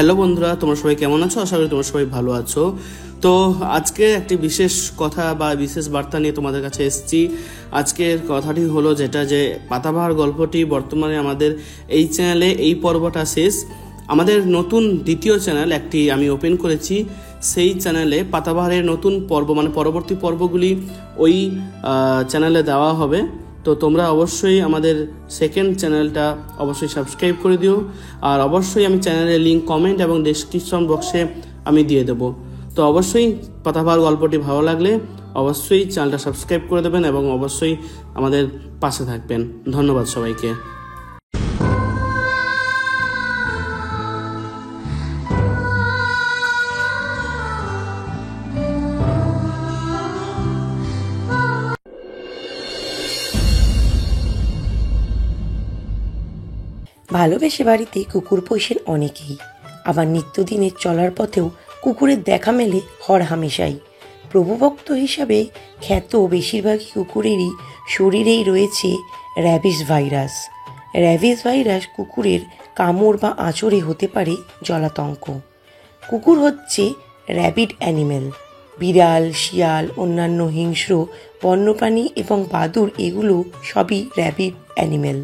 Hello বন্ধুরা, তোমরা সবাই কেমন আছো? আশা করি তোমরা সবাই ভালো আছো। তো আজকে একটি বিশেষ কথা বা বিশেষ বার্তা নিয়ে তোমাদের কাছে এসেছি। আজকের কথাটি হলো যে পাতাবাহার গল্পটি বর্তমানে আমাদের এই চ্যানেলে এই পর্বটা শেষ। আমাদের নতুন দ্বিতীয় চ্যানেল একটি আমি ওপেন করেছি। সেই চ্যানেলে পাতাবাহারের নতুন পর্ব মানে পরবর্তী পর্বগুলি ওই চ্যানেলে দেওয়া হবে। তো তোমরা অবশ্যই আমাদের সেকেন্ড চ্যানেলটা অবশ্যই সাবস্ক্রাইব করে দিও। আর অবশ্যই আমি চ্যানেলের লিঙ্ক কমেন্ট এবং ডেসক্রিপশন বক্সে আমি দিয়ে দেবো। তো অবশ্যই পাতাবাহার গল্পটি ভালো লাগলে অবশ্যই চ্যানেলটা সাবস্ক্রাইব করে দেবেন এবং অবশ্যই আমাদের পাশে থাকবেন। ধন্যবাদ সবাইকে। ভালোবেসে বাড়িতে কুকুর পোষেন অনেকেই, আবার নিত্যদিনের চলার পথেও কুকুরের দেখা মেলে হরহামেশাই। প্রভুভক্ত হিসাবে খ্যাত বেশিরভাগই কুকুরেরই শরীরেই রয়েছে র্যাবিস ভাইরাস। র্যাবিস ভাইরাস কুকুরের কামড় বা আঁচড়ে হতে পারে জলাতঙ্ক। কুকুর হচ্ছে র্যাবিড অ্যানিমেল। বিড়াল, শিয়াল, অন্যান্য হিংস্র বন্যপ্রাণী এবং বাদুড় এগুলো সবই র্যাবিড অ্যানিমেল।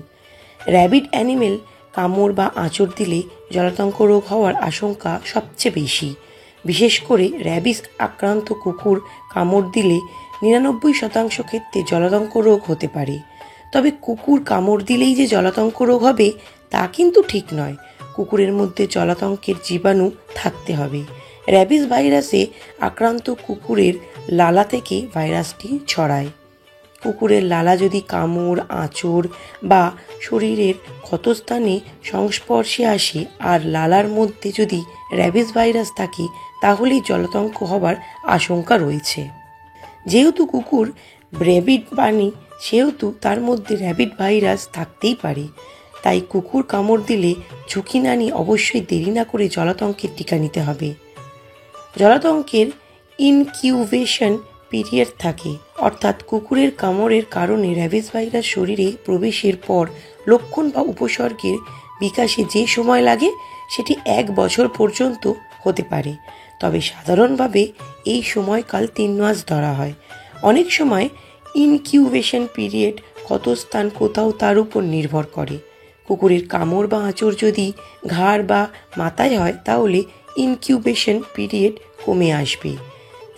র্যাবিড অ্যানিমেল কামড় বা আঁচড় দিলে জলাতঙ্ক রোগ হওয়ার আশঙ্কা সবচেয়ে বেশি। বিশেষ করে র্যাবিস আক্রান্ত কুকুর কামড় দিলে 99% ক্ষেত্রে জলাতঙ্ক রোগ হতে পারে। তবে কুকুর কামড় দিলেই যে জলাতঙ্ক রোগ হবে তা কিন্তু ঠিক নয়। কুকুরের মধ্যে জলাতঙ্কের জীবাণু থাকতে হবে। র্যাবিস ভাইরাসে আক্রান্ত কুকুরের লালা থেকে ভাইরাসটি ছড়ায়। কুকুরের লালা যদি কামড়, আঁচড় বা শরীরের ক্ষতস্থানে সংস্পর্শে আসে আর লালার মধ্যে যদি র্যাবিস ভাইরাস থাকে তাহলেই জলাতঙ্ক হবার আশঙ্কা রয়েছে। যেহেতু কুকুর র্যাবিড প্রাণী সেহেতু তার মধ্যে র্যাবিড ভাইরাস থাকতেই পারে। তাই কুকুর কামড় দিলে ঝুঁকি না নিয়ে অবশ্যই দেরি না করে জলাতঙ্কের টিকা নিতে হবে। জলাতঙ্কের ইনকিউবেশন পিরিয়ড থাকে, অর্থাৎ কুকুরের কামড়ের কারণে র্যাবিস ভাইরাস শরীরে প্রবেশের পর লক্ষণ বা উপসর্গের বিকাশে যে সময় লাগে সেটি 1 বছর পর্যন্ত হতে পারে। তবে সাধারণভাবে এই সময়কাল 3 মাস ধরা হয়। অনেক সময় ইনকিউবেশন পিরিয়ড ক্ষতস্থান কোথাও তার উপর নির্ভর করে। কুকুরের কামড় বা আঁচড় যদি ঘাড় বা মাথায় হয় তাহলে ইনকিউবেশন পিরিয়ড কমে আসবে।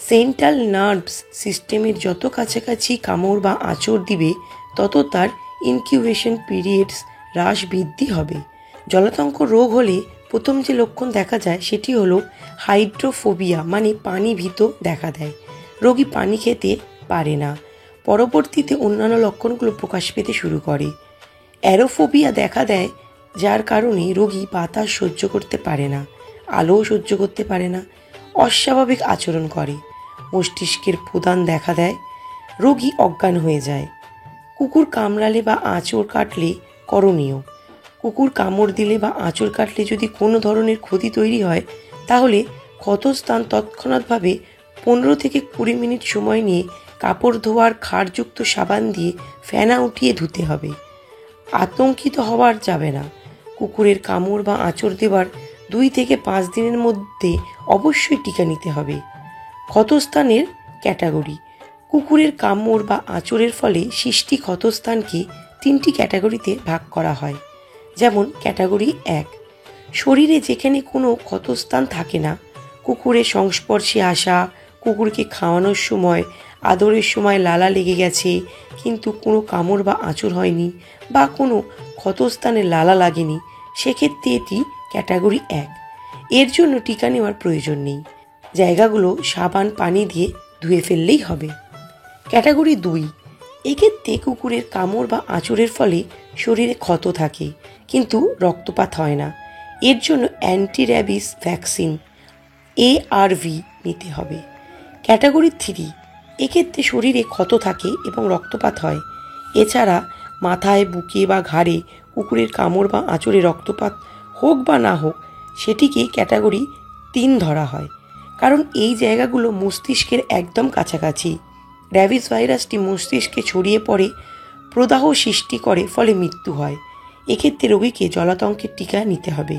সেন্ট্রাল নার্ভস সিস্টেমের যত কাছাকাছি কামড় বা আঁচড় দিবে তত তার ইনকিউবেশন পিরিয়ডস হ্রাস বৃদ্ধি হবে। জলাতঙ্ক রোগ হলে প্রথম যে লক্ষণ দেখা যায় সেটি হলো হাইড্রোফোবিয়া, মানে পানি ভীত দেখা দেয়। রোগী পানি খেতে পারে না। পরবর্তীতে অন্যান্য লক্ষণগুলো প্রকাশ পেতে শুরু করে। অ্যারোফোবিয়া দেখা দেয়, যার কারণে রোগী বাতাস সহ্য করতে পারে না, আলোও সহ্য করতে পারে না, অস্বাভাবিক আচরণ করে। মস্তিষ্কের প্রদান দেখা দেয়, রোগী অজ্ঞান হয়ে যায়। কুকুর কামড়ালে বা আঁচড় কাটলে করণীয়: কুকুর কামড় দিলে বা আঁচড় কাটলে যদি কোনো ধরনের ক্ষতি তৈরি হয় তাহলে ক্ষতস্থান তৎক্ষণাৎভাবে 15 থেকে 20 মিনিট সময় নিয়ে কাপড় ধোয়ার ক্ষারযুক্ত সাবান দিয়ে ফেনা উঠিয়ে ধুতে হবে। আতঙ্কিত হওয়ার যাবে না। কুকুরের কামড় বা আঁচড় দেওয়ার 2 থেকে 5 দিনের মধ্যে অবশ্যই টিকা নিতে হবে। ক্ষতস্থানের ক্যাটাগরি: কুকুরের কামড় বা আঁচড়ের ফলে সৃষ্টি ক্ষতস্থানকে 3টি ক্যাটাগরিতে ভাগ করা হয়। যেমন ক্যাটাগরি 1, শরীরে যেখানে কোনো ক্ষতস্থান থাকে না, কুকুরের সংস্পর্শে আসা, কুকুরকে খাওয়ানোর সময়, আদরের সময় লালা লেগে গেছে কিন্তু কোনো কামড় বা আঁচড় হয়নি বা কোনো ক্ষতস্থানে লালা লাগেনি, সেক্ষেত্রে এটি ক্যাটাগরি 1। এর জন্য টিকা নেওয়ার প্রয়োজন নেই। জায়গাগুলো সাবান পানি দিয়ে ধুয়ে ফেললেই হবে। ক্যাটাগরি 2, এক্ষেত্রে কুকুরের কামড় বা আঁচড়ের ফলে শরীরে ক্ষত থাকে কিন্তু রক্তপাত হয় না। এর জন্য অ্যান্টি র্যাবিস ভ্যাকসিন ARV নিতে হবে। ক্যাটাগরি 3, এক্ষেত্রে শরীরে ক্ষত থাকে এবং রক্তপাত হয়। এছাড়া মাথায়, বুকে বা ঘাড়ে কুকুরের কামড় বা আঁচড়ে রক্তপাত হোক বা না হোক সেটিকে ক্যাটাগরি 3 ধরা হয়, কারণ এই জায়গাগুলো মস্তিষ্কের একদম কাছাকাছি। র্যাবিস ভাইরাসটি মস্তিষ্কে ছড়িয়ে পড়ে, প্রদাহ সৃষ্টি করে, ফলে মৃত্যু হয়। এক্ষেত্রে রোগীকে জলাতঙ্কের টিকা নিতে হবে।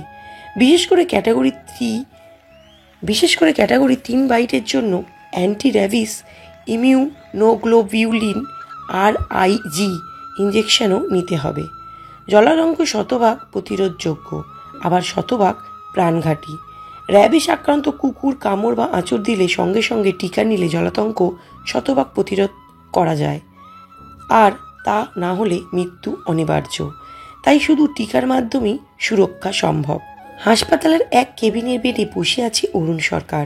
বিশেষ করে ক্যাটাগরি 3 বাইটের জন্য অ্যান্টি র্যাবিস ইমিউনোগ্লোবিউলিন RIG ইঞ্জেকশনও নিতে হবে। জলাতঙ্ক শতভাগ প্রতিরোধযোগ্য, আবার শতভাগ প্রাণঘাতী। র্যাবিস আক্রান্ত কুকুর কামড় বা আঁচড় দিলে সঙ্গে সঙ্গে টিকা নিলে জলাতঙ্ক শতভাগ প্রতিরোধ করা যায়, আর তা না হলে মৃত্যু অনিবার্য। তাই শুধু টিকার মাধ্যমেই সুরক্ষা সম্ভব। হাসপাতালের এক কেবিনের বেডে বসে আছে অরুণ সরকার,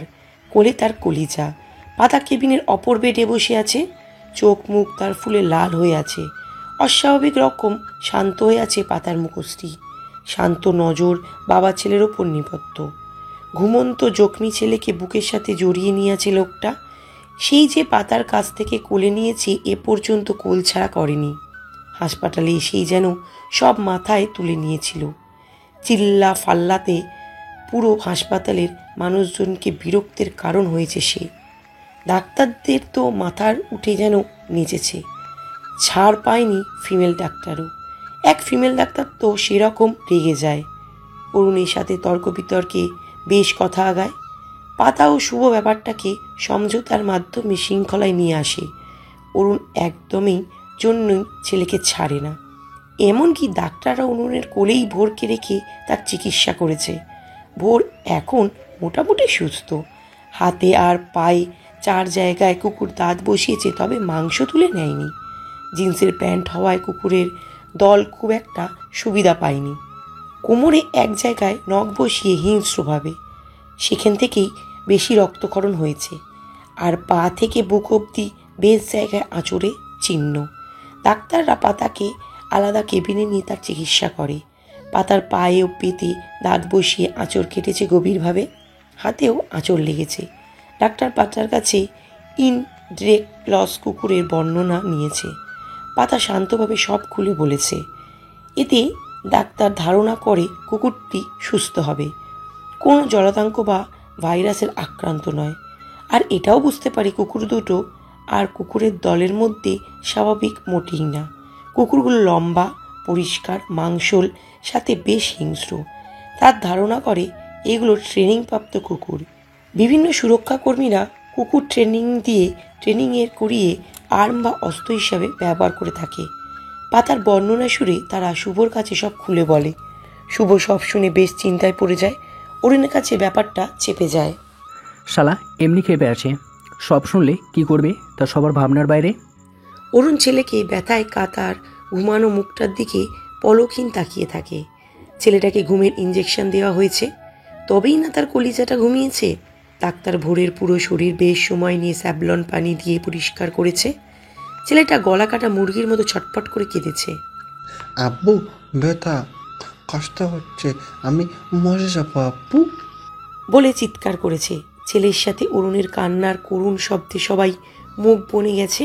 কোলে তার কলিজা। পাতা কেবিনের অপর বেডে বসে আছে, চোখ মুখ তার ফুলে লাল হয়ে আছে। অস্বাভাবিক রকম শান্ত হয়ে আছে পাতার মুখশ্রী। শান্ত নজর বাবা ছেলের ওপর নিবদ্ধ। ঘুমন্ত জখমি ছেলেকে বুকের সাথে জড়িয়ে নিয়ে আছে লোকটা। সেই যে পাতার কাছ থেকে কোলে নিয়েছে, এ পর্যন্ত কোল ছাড়া করেনি। হাসপাতালে এসেই যেন সব মাথায় তুলে নিয়েছিল। চিল্লা ফাল্লাতে পুরো হাসপাতালের মানুষজনকে বিরক্তের কারণ হয়েছে সে। ডাক্তারদের তো মাথার উঠে যেন নেচেছে। ছাড় পায়নি ফিমেল ডাক্তারও। এক ফিমেল ডাক্তার তো সেরকম রেগে যায়। অরুণের সাথে তর্ক বিতর্কে বেশ কথা আগায়। পাতা ও শুভ ব্যাপারটাকে সমঝোতার মাধ্যমে শৃঙ্খলায় নিয়ে আসে। অরুণ একদমই জন্যই ছেলেকে ছাড়ে না। এমনকি ডাক্তাররা অরুণের কোলেই ভোরকে রেখে তার চিকিৎসা করেছে। ভোর এখন মোটামুটি সুস্থ। হাতে আর পায়ে 4 জায়গায় কুকুর দাঁত বসিয়েছে, তবে মাংস তুলে নেয়নি। জিন্সের প্যান্ট হওয়ায় কুকুরের দল খুব একটা সুবিধা পায়নি। কোমরে এক জায়গায় নখ বসিয়ে হিংস্রভাবে, সেখান থেকেই বেশি রক্তক্ষরণ হয়েছে। আর পা থেকে বুক অবধি বেশ জায়গায় আঁচড়ে চিহ্ন। ডাক্তাররা পাতাকে আলাদা কেবিনে নিয়ে তার চিকিৎসা করে। পাতার পায়ে ও পেতে দাঁত বসিয়ে আঁচড় কেটেছে গভীরভাবে। হাতেও আঁচড় লেগেছে। ডাক্তার পাতার কাছে ইনড্রেক্টলস কুকুরের বর্ণনা নিয়েছে। পাতা শান্তভাবে সব খুলে বলেছে। এতে ডাক্তার ধারণা করে কুকুরটি সুস্থ হবে, কোনো জলাতঙ্ক বা ভাইরাসের আক্রান্ত নয়। আর এটাও বুঝতে পারি কুকুর দুটো আর কুকুরের দলের মধ্যে স্বাভাবিক মোটেই না। কুকুরগুলো লম্বা, পরিষ্কার, মাংসল, সাথে বেশ হিংস্র। তার ধারণা করে এগুলো ট্রেনিংপ্রাপ্ত কুকুর। বিভিন্ন সুরক্ষাকর্মীরা কুকুর ট্রেনিংয়ের করিয়ে আর্ম বা অস্ত্র হিসাবে ব্যবহার করে থাকে। পাতার বর্ণনা শুনে তারা শুভর কাছে সব খুলে বলে। শুভ সব শুনে বেশ চিন্তায় পড়ে যায়। অরুণের কাছে ব্যাপারটা চেপে যায়। শালা এমনি খেপে আছে, সব শুনলে কি করবে তা সবার ভাবনার বাইরে। অরুণ ছেলেকে ব্যথায় কাতার ঘুমানো মুখটার দিকে পলকহীন তাকিয়ে থাকে। ছেলেটাকে ঘুমের ইঞ্জেকশন দেওয়া হয়েছে, তবেই না তার কলিজাটা ঘুমিয়েছে। ডাক্তার ভোরের পুরো শরীর বেশ সময় নিয়ে স্যাভলন পানি দিয়ে পরিষ্কার করেছে। ছেলেটা গলা কাটা মুরগির মতো ছটফট করে কেঁদেছে। আব্বু ব্যথা, কষ্ট হচ্ছে, আমি মরে যাবো আব্বু বলে চিৎকার করেছে। ছেলের সাথে অরুণের কান্নার করুণ শব্দে সবাই মুখ বনে গেছে।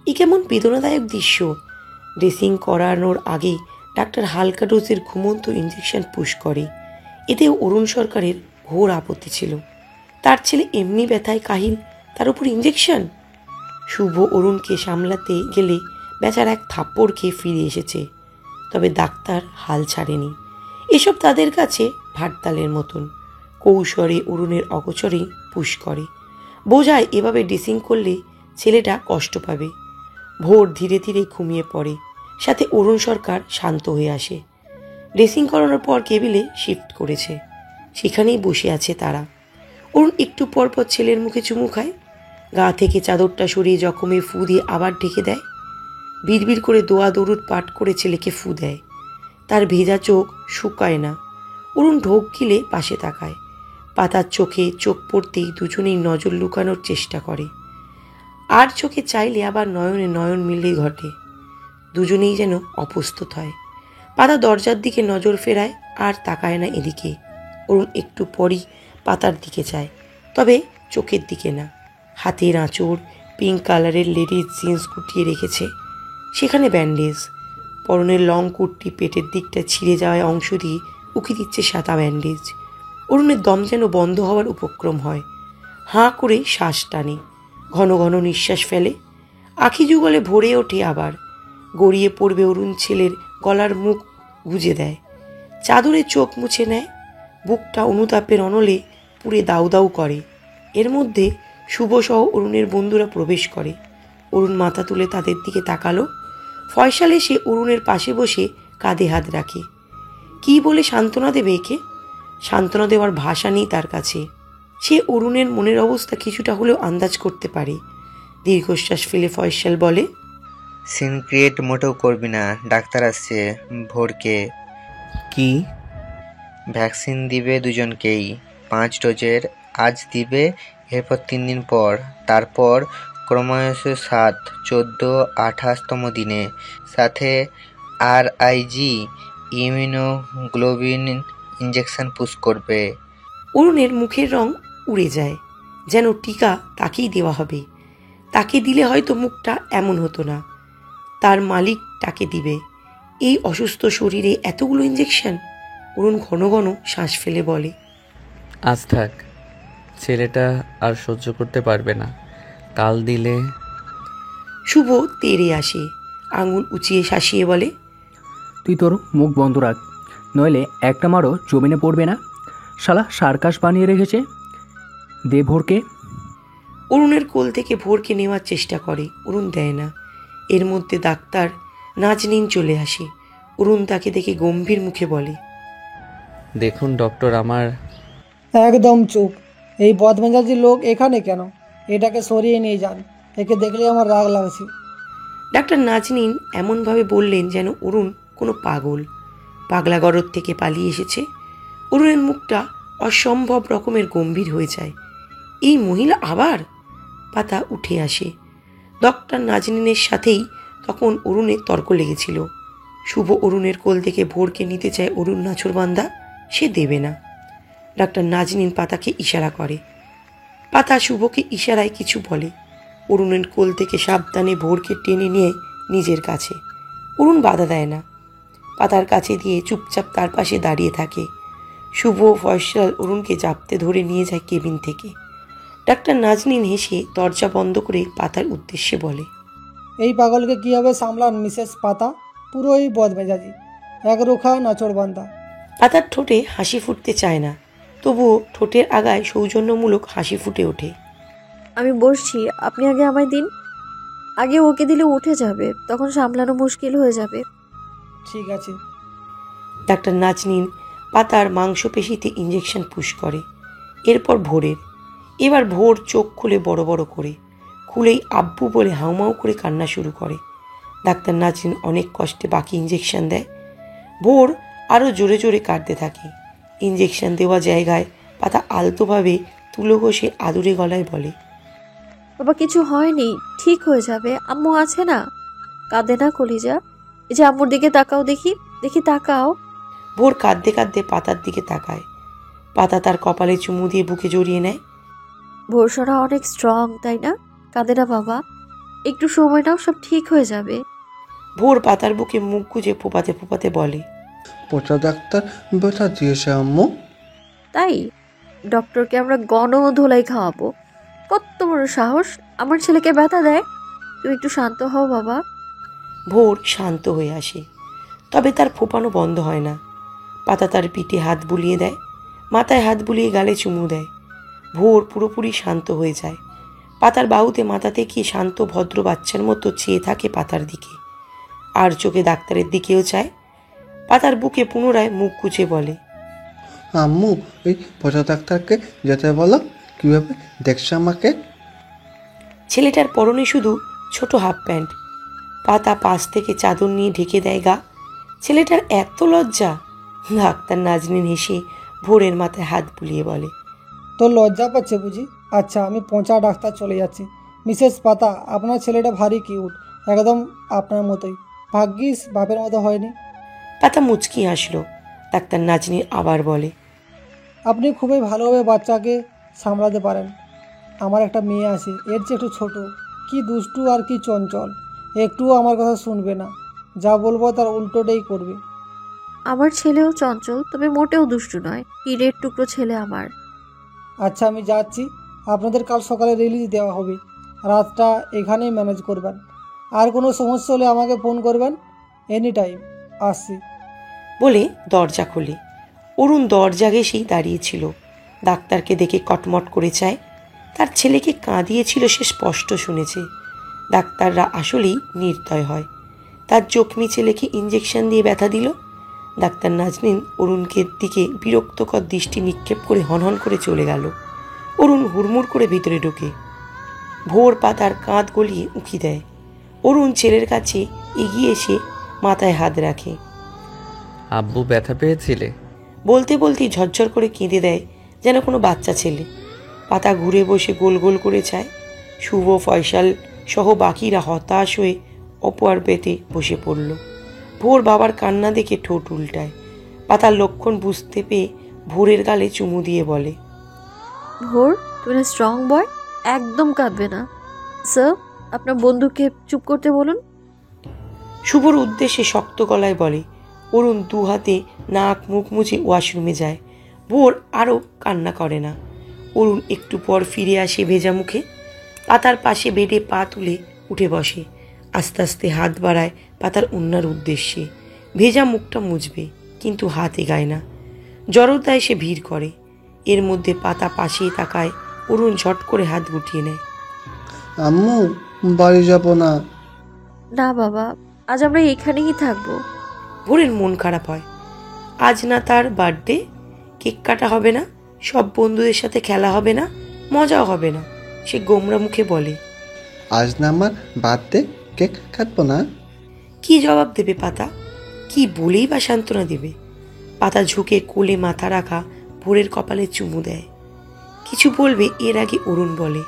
এ কেমন বেদনাদায়ক দৃশ্য। ড্রেসিং করানোর আগে ডাক্তার হালকা ডোজের ঘুমন্ত ইঞ্জেকশন পুশ করে। এতেও অরুণ সরকারের ঘোর আপত্তি ছিল। তার ছেলে এমনি ব্যথায় কাহিল, তার উপর ইঞ্জেকশন। শুভ অরুণকে সামলাতে গেলে বেচার এক থাপ্পড় খেয়ে ফিরে এসেছে। তবে ডাক্তার হাল ছাড়েনি। এসব তাদের কাছে ভাটতালের মতন। কৌশলে অরুণের অগোচরে পুশ করে, বোঝায় এভাবে ড্রেসিং করলে ছেলেটা কষ্ট পাবে। ভোর ধীরে ধীরে ঘুমিয়ে পড়ে, সাথে অরুণ সরকার শান্ত হয়ে আসে। ড্রেসিং করানোর পর কেবিলে শিফট করেছে, সেখানেই বসে আছে তারা। অরুণ একটু পর পর ছেলের মুখে চুমু খায়। গা থেকে চাদরটা সরিয়ে জখমে ফু দিয়ে আবার ঢেকে দেয়। বিড়বিড় করে দোয়া দরুদ পাঠ করে ছেলেকে ফু দেয়। তার ভেজা চোখ শুকায় না। অরুণ ঢোক গিলে পাশে তাকায়। পাতার চোখে চোখ পড়তেই দুজনেই নজর লুকানোর চেষ্টা করে। আর চোখে চাইলে আবার নয়নে নয়ন মিলে ঘটে। দুজনেই যেন অপ্রস্তুত হয়। পাতা দরজার দিকে নজর ফেরায়, আর তাকায় না এদিকে। অরুণ একটু পরই পাতার দিকে চায়, তবে চোখের দিকে না। হাতের আঁচড় পিঙ্ক কালারের লেডিস জিন্স গুটিয়ে রেখেছে, সেখানে ব্যান্ডেজ। পরনের লং কুর্তি পেটের দিকটা ছিঁড়ে যাওয়ায় অংশ দিয়ে উকি দিচ্ছে সাদা ব্যান্ডেজ। অরুণের দম যেন বন্ধ হওয়ার উপক্রম হয়। হাঁ করে শ্বাস টানে, ঘন ঘন নিঃশ্বাস ফেলে। আখি যুগলে ভরে ওঠে আবার। গড়িয়ে পড়বে অরুণ ছেলের গলার মুখ গুজে দেয়। চাদরে চোখ মুছে নেয়। বুকটা অনুতাপের অনলে পুড়ে দাউ দাউ করে। এর মধ্যে শুভসহ অরুণের বন্ধুরা প্রবেশ করে। অরুণ মাথা তুলে তাদের দিকে তাকালো। ফয়সাল এসে অরুণের পাশে বসে কাঁধে হাত রাখে। কী বলে সান্ত্বনা দেবে একে? সান্ত্বনা দেওয়ার ভাষা নেই তার কাছে। সে অরুণের মনের অবস্থা কিছুটা হলেও আন্দাজ করতে পারে। দীর্ঘশ্বাস ফেলে ফয়সাল বলে, সিন ক্রিয়েট মোটেও করবি না, ডাক্তার আসছে ভোরকে। কি? ভ্যাকসিন দিবে দুজনকেই, 5 ডোজের। আজ দিবে, এরপর 3 দিন পর, তারপর ক্রমশ 7, 14, 28তম দিনে, সাথে RIG ইমিউনোগ্লোবিন ইঞ্জেকশন পুশ করবে। অরুণের মুখের রং উড়ে যায়, যেন টিকা তাকেই দেওয়া হবে। তাকে দিলে হয়তো মুখটা এমন হতো না। তার মালিক তাকে দিবে। এই অসুস্থ শরীরে এতগুলো ইঞ্জেকশন? অরুণ ঘন ঘন শ্বাস ফেলে বলে, আজ থাক, ছেলেটা আর সহ্য করতে পারবে না। কাল দিলে। শুভ তেড়ে আসে, আঙুল উঁচিয়ে শাসিয়ে বলে, তুই তোর মুখ বন্ধ রাখ, নইলে একটা মারও জমিনে পড়বে না। শালা সার্কাস বানিয়ে রেখেছে। দে ভোরকে। অরুণের কোল থেকে ভোরকে নেওয়ার চেষ্টা করে, অরুণ দেয় না। এর মধ্যে ডাক্তার নাজনীন চলে আসে। অরুণ তাকে দেখে গম্ভীর মুখে বলে, দেখুন ডক্টর, আমার একদম চুপ। এই বদমেজাজি লোক এখানে কেন? এটাকে সরিয়ে নিয়ে যান, একে দেখলে আমার রাগ লাগছে। ডাক্তার নাজনীন এমনভাবে বললেন যেন অরুণ কোনো পাগলাগড়র থেকে পালিয়ে এসেছে। অরুণের মুখটা অসম্ভব রকমের গম্ভীর হয়ে যায়। এই মহিলা আবার? পাতা উঠে আসে। ডক্টর নাজনীনের সাথেই তখন অরুণের তর্ক লেগেছিল। শুভ অরুণের কোল থেকে ভোরকে নিতে চায় অরুণ নাছোড়বান্দা, সে দেবে না। ডাক্তার নাজনীন পাতাকে ইশারা করে। পাতা শুভকে ইশারায় কিছু বলে। অরুণের কোল থেকে সাবধানে ভোরকে টেনে নিয়ে নিজের কাছে। অরুণ বাধা দেয় না, পাতার কাছে দিয়ে চুপচাপ তার পাশে দাঁড়িয়ে থাকে। শুভ ফয়সাল অরুণকে জাপতে ধরে নিয়ে যায় কেবিন থেকে। ডাক্তার নাজনীন হেসে দরজা বন্ধ করে পাতার উদ্দেশ্যে বলে, এই পাগলকে কীভাবে সামলান মিসেস পাতা? পুরোই বদমেজাজি, একরোখা নাচড়বান্দা। পাতার ঠোঁটে হাসি ফুটতে চায় না, তবুও ঠোঁটের আগায় সৌজন্যমূলক হাসি ফুটে ওঠে। আমি বসছি, আপনি আগে আমায় দিন। আগে ওকে দিলে উঠে যাবে, তখন সামলানো মুশকিল হয়ে যাবে। ঠিক আছে। ডাক্তার নাজনীন পাতার মাংসপেশিতে ইঞ্জেকশন পুশ করে। এরপর ভোরের। এবার ভোর চোখ খুলে বড় বড় করে, খুলেই আব্বু বলে হাউমাউ করে কান্না শুরু করে। ডাক্তার নাজনীন অনেক কষ্টে বাকি ইঞ্জেকশন দেয়। ভোর আরও জোরে জোরে কাঁদতে থাকে। ইঞ্জেকশন দেওয়া জায়গায় পাতা আলতোভাবে তুলো ঘষে আদুরে গলায় বলে, বাবা কিছু হয়নি, ঠিক হয়ে যাবে। আম্মু আছে না? কাঁদে না কলিজা। এই যে আম্মুর দিকে তাকাও, দেখি দেখি তাকাও। ভোর কাঁদতে কাঁদতে পাতার দিকে তাকায়। পাতা তার কপালে চুমু দিয়ে বুকে জড়িয়ে নেয়। ভোরসরা অনেক স্ট্রং, তাই না? কাঁদে না বাবা, একটু সময় নাও, সব ঠিক হয়ে যাবে। ভোর পাতার বুকে মুখ গুজে ফোপাতে ফোপাতে বলে, পচা ডাক্তার ব্যথা দিয়েছে আম্মু। তাই ডক্টরকে আমরা গণধোলাই খাওয়াবো? কত বড় সাহস, আমার ছেলেকে ব্যথা দেয়? তুমি একটু শান্ত হও বাবা। ভোর শান্ত হয়ে আসে, তবে তার ফোপানো বন্ধ হয় না। পাতা তার পিঠে হাত বুলিয়ে দেয়, মাথায় হাত বুলিয়ে গালে চুমু দেয়। ভোর পুরোপুরি শান্ত হয়ে যায়। পাতার বাহুতে মাথা থেকে শান্ত ভদ্র বাচ্চার মতো চেয়ে থাকে পাতার দিকে, আর চোখে ডাক্তারের দিকেও চায়। পাতার বুকে পুনরায় মুখ গুজে বলে, আম্মু, এই পচা ডাক্তারকে যেতে বলো। কীভাবে দেখছে আমাকে? ছেলেটার পরনে শুধু ছোট হাফ প্যান্ট। পাতা পাশ থেকে চাদর নিয়ে ঢেকে দেয় গা। ছেলেটার এত লজ্জা! ডাক্তার নাজনীন হেসে ভোরের মাথায় হাত বুলিয়ে বলে, তোর লজ্জা পাচ্ছে বুঝি? আচ্ছা, আমি পচা ডাক্তার চলে যাচ্ছি। মিসেস পাতা, আপনার ছেলেটা ভারী কিউট, একদম আপনার মতোই। ভাগ্যিস বাপের মতো হয়নি। পাতা মুচকি হাসলো। ডাক্তার নাজনীন আবার বলে, আপনি খুবই ভালোভাবে বাচ্চাকে সামলাতে পারেন। আমার একটা মেয়ে আছে, এর চেয়ে একটু ছোটো, কি দুষ্টু আর কি চঞ্চল, একটুও আমার কথা শুনবে না। যা বলবো তার উল্টোটাই করবে। আমার ছেলেও চঞ্চল, তবে মোটেও দুষ্টু নয়। হীরের টুকরো ছেলে আমার। আচ্ছা, আমি যাচ্ছি। আপনাদের কাল সকালে রিলিজ দেওয়া হবে। রাতটা এখানেই ম্যানেজ করবেন। আর কোনো সমস্যা হলে আমাকে ফোন করবেন, এনি টাইম। আসছি। বলে দরজা খোলে। অরুণ দরজা ঘেঁষেই দাঁড়িয়েছিল। ডাক্তারকে দেখে কটমট করে চায়। তার ছেলেকে কাঁদিয়েছিল, সে স্পষ্ট শুনেছে। ডাক্তাররা আসলেই নির্দয় হয়। তার জখমি ছেলেকে ইঞ্জেকশন দিয়ে ব্যথা দিল। ডাক্তার নাজনীন অরুণকে দিকে বিরক্তকর দৃষ্টি নিক্ষেপ করে হনহন করে চলে গেল। অরুণ হুড়মুড় করে ভিতরে ঢোকে। ভোর পাতার কাঁধ গলিয়ে উঁকি দেয়। অরুণ ছেলের কাছে এগিয়ে এসে মাথায় হাত রাখে। আব্বু ব্যথা পেয়েছিলে? বলতে বলতেই ঝরঝর করে কেঁদে দেয়, যেন কোনো বাচ্চা ছেলে। পাতা ঘুরে বসে গোল গোল করে চায়। শুভ, ফয়সাল সহ বাকিরা হতাশ হয়ে অপর পেতে বসে পড়ল। ভোর বাবার কান্না দেখে ঠোঁট উল্টায়। পাতার লক্ষণ বুঝতে পেয়ে ভোরের গালে চুমু দিয়ে বলে, ভোর, তুমি না স্ট্রং বয়, একদম কাঁদবে না। স্যার, আপনার বন্ধুকে চুপ করতে বলুন। শুভর উদ্দেশ্যে শক্ত গলায় বলে। অরুণ দু হাতে নাক মুখ মুছে ওয়াশরুমে যায়। ভোর আরও কান্না করে না। অরুণ একটু পর ফিরে আসে ভেজা মুখে। পাতার পাশে বেডে পা তুলে উঠে বসে। আস্তে আস্তে হাত বাড়ায় পাতার অন্যার উদ্দেশ্যে। ভেজা মুখটা মুছবে, কিন্তু হাত এগায় না। জড়তায় সে ভিড় করে। এর মধ্যে পাতা পাশে তাকায়। অরুণ ঝট করে হাত গুটিয়ে নেয়। আম্মু, বাড়ি যাব না। না বাবা, আজ আমরা এখানেই থাকবো। ভোরের মন খারাপ হয়। আজ না তার বার্থডে, কেক কাটা হবে না, সব বন্ধুদের সাথে খেলা হবে না, মজাও হবে না। সে গোমরা মুখে বলে, আজ না আমার বার্থডে, কেক কাটবো না। কি জবাব দেবে পাতা? কি বলেই বা সান্ত্বনা দেবে? পাতা ঝুঁকে কোলে মাথা রাখা ভোরের কপালে চুমু দেয়। কিছু বলবে এর আগে অরুণ বলে,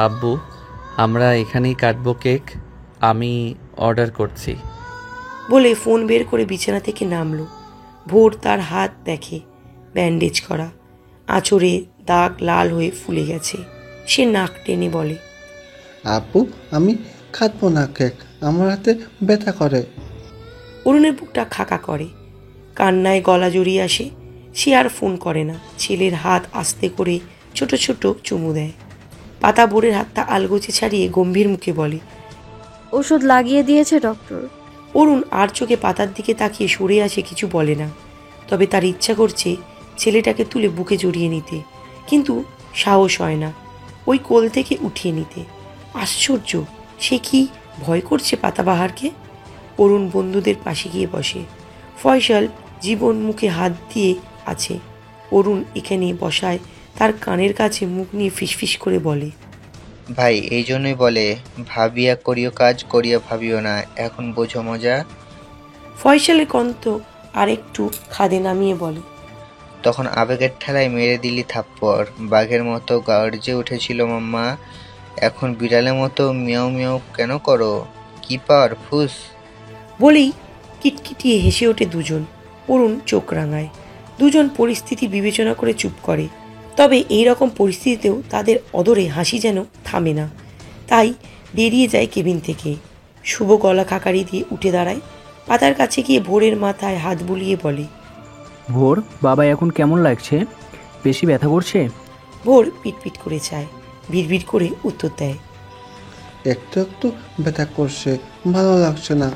আব্বু, আমরা এখানেই কাটবো কেক। আমি অর্ডার করছি। বলে ফোন বের করে বিছানা থেকে নামলো। ভোর তার হাত দেখে, ব্যান্ডেজ করা, আঁচড়ে দাগ লাল হয়ে ফুলে গেছে। সে নাক টেনে বলে, আপু, আমি খাটবো না কেক, আমার হাতে ব্যথা করে। অরুণের বুকটা খাকা করে, কান্নায় গলা জড়িয়ে আসে। সে আর ফোন করে না। ছেলের হাত আস্তে করে ছোট ছোট চুমু দেয়। পাতা ভোরের হাতটা আলগোছে ছাড়িয়ে গম্ভীর মুখে বলে, ওষুধ লাগিয়ে দিয়েছে ডক্টর। অরুণ আর চোখে পাতার দিকে তাকিয়ে সরে আসে, কিছু বলে না। তবে তার ইচ্ছা করছে ছেলেটাকে তুলে বুকে জড়িয়ে নিতে, কিন্তু সাহস হয় না ওই কোল থেকে উঠিয়ে নিতে। আশ্চর্য, সে কি ভয় করছে পাতাবাহারকে? অরুণ বন্ধুদের পাশে গিয়ে বসে। ফয়সাল জীবন মুখে হাত দিয়ে আছে। অরুণ এখানে বসায় তার কানের কাছে মুখ নিয়ে ফিসফিস করে বলে, ভাই, এই জন্যই বলে ভাবিয়া করিও কাজ, করিয়া ভাবিও না। এখন বোঝো মজা। ফয়সালের কণ্ঠ আর একটু খাদে নামিয়ে বলে, তখন আবেগের ঠেলায় মেরে দিলি থাপ্পড়। বাঘের মতো গর্জে উঠেছিল মাম্মা, এখন বিড়ালের মতো মিয়াও মিয়াও কেন করো? কি পাওয়ার ফুস। বলেই কিটকিটিয়ে হেসে ওঠে দুজন। অরুণ চোখ রাঙায়। দুজন পরিস্থিতি বিবেচনা করে চুপ করে। তবে এই রকম পরিস্থিতিতেও তাদের অদরে হাসি যেন থামে না। তাই বেরিয়ে যায় কেবিন থেকে। শুভ গলা খাকারি দিয়ে উঠে দাঁড়ায়। পাতার কাছে গিয়ে ভোরের মাথায় হাত বুলিয়ে বলে, ভোর, বাবা এখন কেমন লাগছে? বেশি ব্যথা করছে? ভোর পিটপিট করে চায়, ভিড় করে উত্তর দেয়, একটু একটু ব্যথা করছে, ভালো লাগছে না।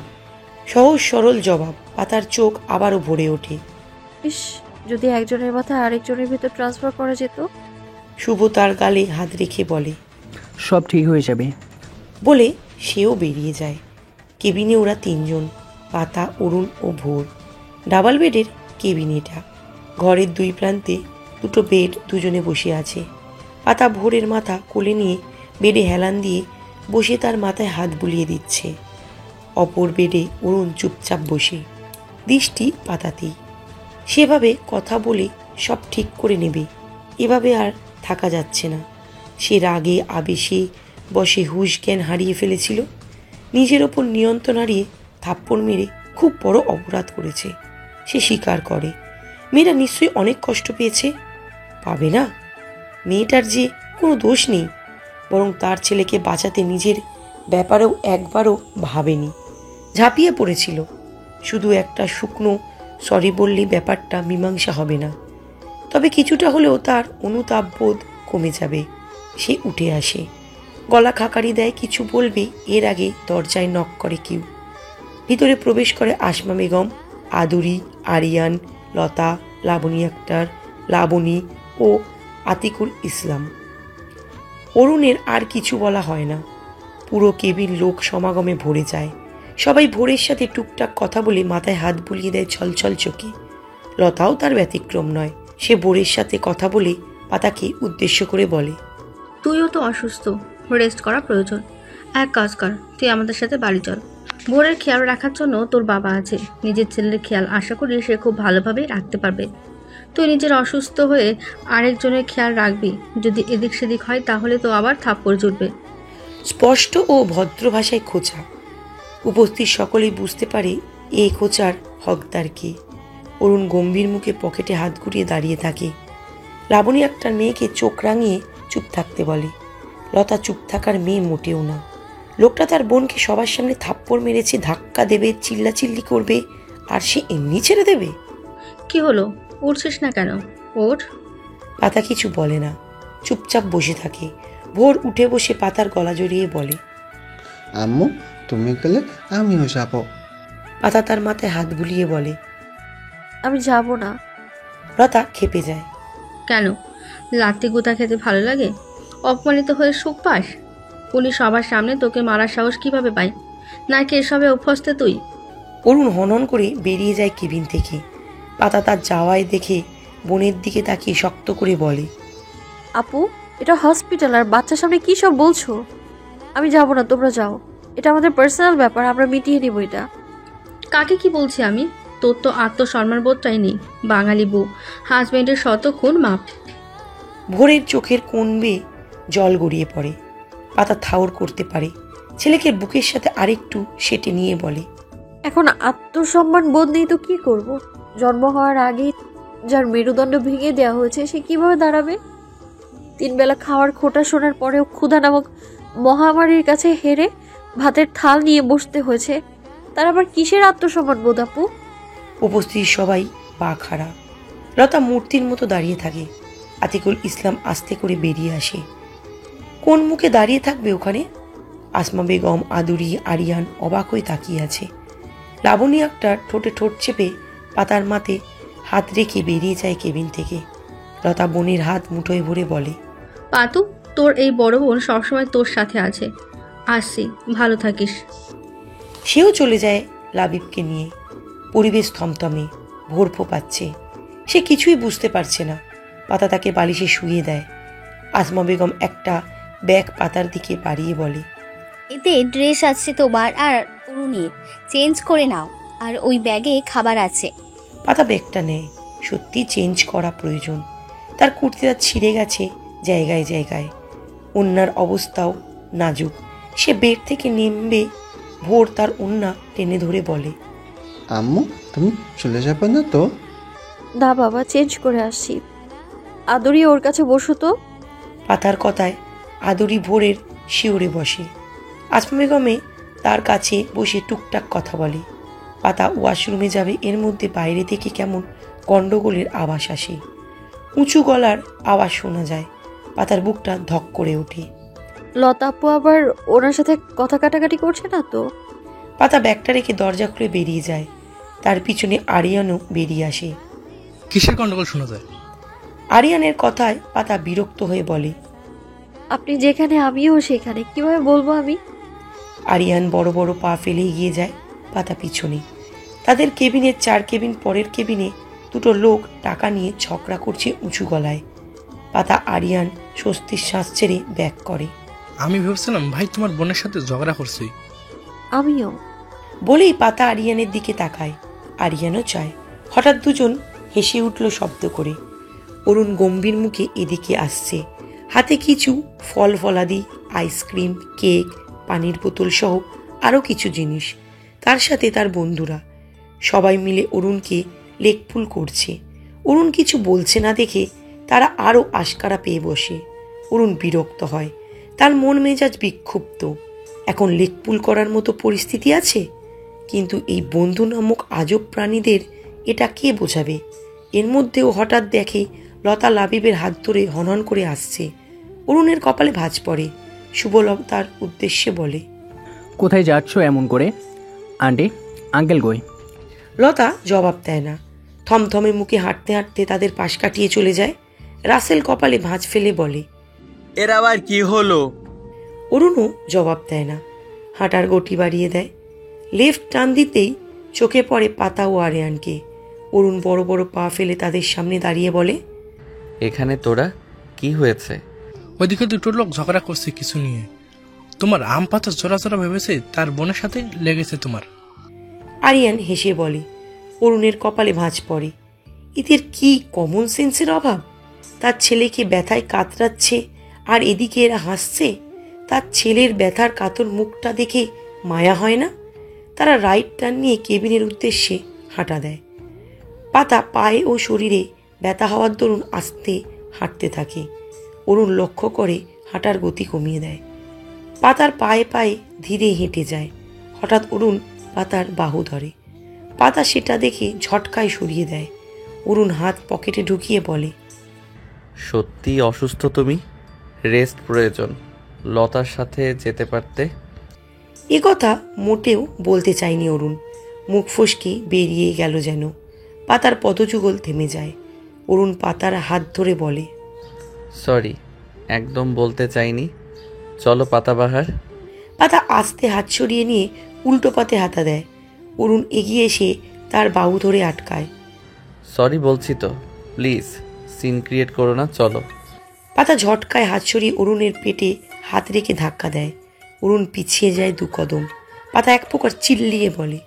সহজ সরল জবাব। পাতার চোখ আবারও ভরে ওঠে। ইস, যদি একজনের মাথা আরেকজনের ভিতর ট্রান্সফার করা যেত। শুভ তার গালে হাত রেখে বলে, সব ঠিক হয়ে যাবে। বলে সেও বেরিয়ে যায়। কেবিনে ওরা তিনজন, পাতা, অরুণ ও ভোর। ডাবল বেডের কেবিন এটা। ঘরের দুই প্রান্তে দুটো বেড, দুজনে বসে আছে। পাতা ভোরের মাথা কোলে নিয়ে বেডে হেলান দিয়ে বসে তার মাথায় হাত বুলিয়ে দিচ্ছে। অপর বেডে অরুণ চুপচাপ বসে, দৃষ্টি পাতাতেই। সেভাবে কথা বলে সব ঠিক করে নেবে, এভাবে আর থাকা যাচ্ছে না। সে রাগে আবেশে বসে হুঁশ জ্ঞান হারিয়ে ফেলেছিল। নিজের ওপর নিয়ন্ত্রণ হারিয়ে থাপ্পড় মেরে খুব বড় অপরাধ করেছে। সে স্বীকার করে, মেয়েটা নিশ্চয়ই অনেক কষ্ট পেয়েছে। পাবে না? মেয়েটার যে কোনো দোষ নেই, বরং তার ছেলেকে বাঁচাতে নিজের ব্যাপারেও একবারও ভাবেনি, ঝাঁপিয়ে পড়েছিল। শুধু একটা শুকনো সরি বললেই ব্যাপারটা মীমাংসা হবে না, তবে কিছুটা হলেও তার অনুতাপবোধ কমে যাবে। সে উঠে আসে, গলা খাকারি দেয়, কিছু বলবে এর আগে দরজায় নক করে কেউ। ভিতরে প্রবেশ করে আসমা বেগম, আদুরি, আরিয়ান, লতা, লাবণী আক্তার, লাবণী ও আতিকুল ইসলাম। অরুণের আর কিছু বলা হয় না। পুরো কেবিন লোক সমাগমে ভরে যায়। সবাই ভোরের সাথে টুকটাক কথা বলে মাথায় হাত বুলিয়ে দেয় ছলছল চোখে। লতাও তার ব্যতিক্রম নয়। সে ভোরের সাথে কথা বলে পাতাকে উদ্দেশ্য করে বলে, তুইও তো অসুস্থ, রেস্ট করা প্রয়োজন। এক কাজ কর, তুই আমাদের সাথে বাড়ি চল। ভোরের খেয়াল রাখার জন্য তোর বাবা আছে। নিজের ছেলের খেয়াল আশা করি সে খুব ভালোভাবেই রাখতে পারবে। তুই নিজের অসুস্থ হয়ে আরেকজনের খেয়াল রাখবি। যদি এদিক সেদিক হয় তাহলে তো আবার থাপ্পড় জুটবে। স্পষ্ট ও ভদ্র ভাষায় খোঁচা। উপস্থিত সকলেই বুঝতে পারে এই খোঁচার হকদার কে। অরুণ গম্ভীর মুখে পকেটে হাত ঘুরিয়ে দাঁড়িয়ে থাকে। লাবণী আক্তার মেয়েকে চোখ রাঙিয়ে চুপ থাকতে বলে। লতা চুপ থাকার মেয়ে মোটেও না। লোকটা তার বোনকে সবার সামনে থাপ্পড় মেরেছে, ধাক্কা দেবে, চিল্লাচিল্লি করবে, আর সে এমনি ছেড়ে দেবে? কি হলো, উঠছিস না কেন? ওঠ। পাতা কিছু বলে না, চুপচাপ বসে থাকে। ভোর উঠে বসে পাতার গলা জড়িয়ে বলে, আম্মু তুমি গেলে আমিও যাব। পাতা তার মাথায় হাত বুলিয়ে বলে, আমি যাব না। লতা খেপে যায়। কেন? লাত্তি গুতা খেতে ভালো লাগে? অপমানিত হয়ে সুখ পাস? উনি সবার সামনে তোকে মারার সাহস কিভাবে পায়? নাকি এসবে অভ্যস্ত তুই? অরুণ হনন করে বেরিয়ে যায় কেবিন থেকে। পাতা তার যাওয়ায় দেখে বোনের দিকে তাকিয়ে শক্ত করে বলে, আপু, এটা হসপিটাল, আর বাচ্চার সামনে কি সব বলছো? আমি যাব না, তোমরা যাও। এটা আমাদের পার্সোনাল ব্যাপার, আমরা মিটিয়ে নিব এটা। কাকে কি বলছি আমি? তোর তো আত্মসম্মান বোধটাই নেই। বাঙালি বউ, হাজবেন্ডের শত খুন মাপ। ভোরের চোখের কোণ বেয়ে জল গড়িয়ে পড়ে। পাতা থাউর করতে পারে। ছেলেকে বুকের সাথে আরেকটু সেটে নিয়ে বলে, এখন আত্মসম্মান বোধ নেই তো কি করব? জন্ম হওয়ার আগে যার মেরুদণ্ড ভেঙে দেওয়া হয়েছে সে কিভাবে দাঁড়াবে? 3 বেলা খাওয়ার খোটা শোনার পরেও ক্ষুধা নামক মহামারীর কাছে হেরে ভাতের থাল নিয়ে বসতে হয়েছে। তার আবার কিসের আত্মসম্মান বোধ আপু? উপস্থিত সবাই পা খাড়া। লতা মূর্তির মতো দাঁড়িয়ে থাকে। আতিকুল ইসলাম আস্তে করে বেরিয়ে আসে। কোন মুখে দাঁড়িয়ে থাকবে ওখানে? আসমা বেগম, আদুরি, আরিয়ান অবাক হয়ে তাকিয়ে আছে। লাবণী আক্তার ঠোঁটে ঠোঁট চেপে পাতার মাথে হাত রেখে বেরিয়ে যায় কেবিন থেকে। লতা বোনের হাত মুঠোয় ভরে বলে, পাতু, তোর এই বড় বোন সবসময় তোর সাথে আছে। আসছি, ভালো থাকিস। সেও চলে যায় লাবিবকে নিয়ে। পরিবেশ থমথমে। ভোর ফোপাচ্ছে। সে কিছুই বুঝতে পারছে না। পাতা তাকে বালিশে শুইয়ে দেয়। আসমা বেগম একটা ব্যাগ পাতার দিকে বাড়িয়ে বলে, এতে ড্রেস আছে তোমার আর অরুণীর, চেঞ্জ করে নাও। আর ওই ব্যাগে খাবার আছে। পাতা ব্যাগটা নেয়। সত্যি চেঞ্জ করা প্রয়োজন। তার কুর্তিটা ছিঁড়ে গেছে জায়গায় জায়গায়। ওন্নার অবস্থাও নাজুক। সে বেড থেকে নেমবে। ভোর তার ওন্না টেনে ধরে বলে, আম্মু তুমি চলে যাবে না তো? না বাবা, চেঞ্জ করে আসছি। আদরি ওর কাছে বসো তো। পাতার কথায় আদুরি ভোরের শিউরে বসে। আসমা বেগমে তার কাছে বসে টুকটাক কথা বলে। পাতা ওয়াশরুমে যাবে, এর মধ্যে বাইরে থেকে কেমন গন্ডগোলের আওয়াজ আসে। উঁচু গলার আওয়াজ শোনা যায়। পাতার বুকটা ধক করে ওঠে। লতা আপু আবার ওনার সাথে কথা কাটাকাটি করছে না তো? পাতা ব্যাগটা রেখে দরজা খুলে বেরিয়ে যায়। তার পিছনে আরিয়ানও বেরিয়ে আসে। কিসের গন্ডগোল শোনা যায়? আরিয়ানের কথায় পাতা বিরক্ত হয়ে বলে, আপনি যেখানে আমিও সেখানে, কিভাবে বলবো আমি? আরিয়ান বড় বড় পা ফেলে এগিয়ে যায়। পাতা পিছনে। তাদের কেবিনের 4 কেবিন পরের কেবিনে দুটো লোক টাকা নিয়ে ঝগড়া করছে উঁচু গলায়। পাতা আরিয়ান স্বস্তির শ্বাস ছেড়ে ব্যাক করে। আমি ভেবেছিলাম ভাই তোমার বোনের সাথে ঝগড়া করছি। আমিও। বলেই পাতা আরিয়ানের দিকে তাকায়। আরিয়ানও চায়। হঠাৎ দুজন হেসে উঠল শব্দ করে। অরুণ গম্ভীর মুখে এদিকে আসছে। হাতে কিছু ফল ফলাদি, আইসক্রিম, কেক, পানির বোতল সহ আরও কিছু জিনিস। তার সাথে তার বন্ধুরা। সবাই মিলে অরুণকে লেকপুল করছে। অরুণ কিছু বলছে না দেখে তারা আরও আশকারা পেয়ে বসে। অরুণ বিরক্ত হয়। তার মন মেজাজ বিক্ষুব্ধ। এখন লেকপুল করার মতো পরিস্থিতি আছে? কিন্তু এই বন্ধু নামক আজব প্রাণীদের এটা কে বোঝাবে? এর মধ্যেও হঠাৎ দেখে লতা লাবিবের হাত ধরে হনহন করে আসছে। অরুণের কপালে ভাঁজ পড়ে। শুভলতার উদ্দেশ্যে বলে, কোথায় যাচ্ছ এমন করে? আন্টি, আঙ্কেল কই? লতা জবাব দেয় না। থমথমে মুখে হাঁটতে হাঁটতে তাদের পাশ কাটিয়ে চলে যায়। রাসেল কপালে ভাঁজ ফেলে বলে, এর আবার কি হলো? অরুণও জবাব দেয় না, হাঁটার গতি বাড়িয়ে দেয়। লেফট টার্ন দিতেই চোখে পড়ে পাতা ও আরিয়ানকে। অরুণ বড় বড় পা ফেলে তাদের সামনে দাঁড়িয়ে বলে, এখানে তোরা কি হয়েছে? ওইদিকে দুটো লোক ঝগড়া করছে কিছু নিয়ে। তোমার আম পাতা জোড়া জোড়া ভেবেছে তার বোনের সাথে লেগেছে তোমার। আরিয়ান হেসে বলে। অরুণের কপালে ভাঁজ পড়ে। এদের কি কমন সেন্সের অভাব! তার ছেলেকে ব্যথায় কাতরাচ্ছে আর এদিকে এরা হাসছে। তার ছেলের ব্যথার কাতর মুখটা দেখে মায়া হয় না? তারা রাইট টার্ন নিয়ে কেবিনের উদ্দেশ্যে হাঁটা দেয়। পাতা পায়ে ও শরীরে ব্যথা হওয়ার দরুন আস্তে হাঁটতে থাকে। অরুণ লক্ষ্য করে হাঁটার গতি কমিয়ে দেয়। পাতার পায়ে পায়ে ধীরে হেঁটে যায়। হঠাৎ অরুণ পাতার বাহু ধরে। পাতা সেটা দেখে ঝটকায় সরিয়ে দেয়। অরুণ হাত পকেটে ঢুকিয়ে বলে, সত্যি অসুস্থ তুমি? রেস্ট প্রয়োজন। লতার সাথে যেতে পারতে। এ কথা মোটেও বলতে চায়নি অরুণ। মুখ ফসকে বেরিয়ে গেল যেন। পাতার পদযুগল থেমে যায়। অরুণ পাতার হাত ধরে বলে, সরি, একদম বলতে চাইনি। চলো পাতাবাহার। পাতা আস্তে হাত সরিয়ে নিয়ে উল্টো পাতে হাতা দেয়। অরুণ এগিয়ে এসে তার বাহু ধরে আটকায়। সরি বলছি তো, প্লিজ সিন ক্রিয়েট করো না, চলো। পাতা ঝটকায় হাত সরিয়ে অরুণের পেটে হাত রেখে ধাক্কা দেয়। অরুণ পিছিয়ে যায় 2 কদম। পাতা এক প্রকার চিল্লিয়ে বলে,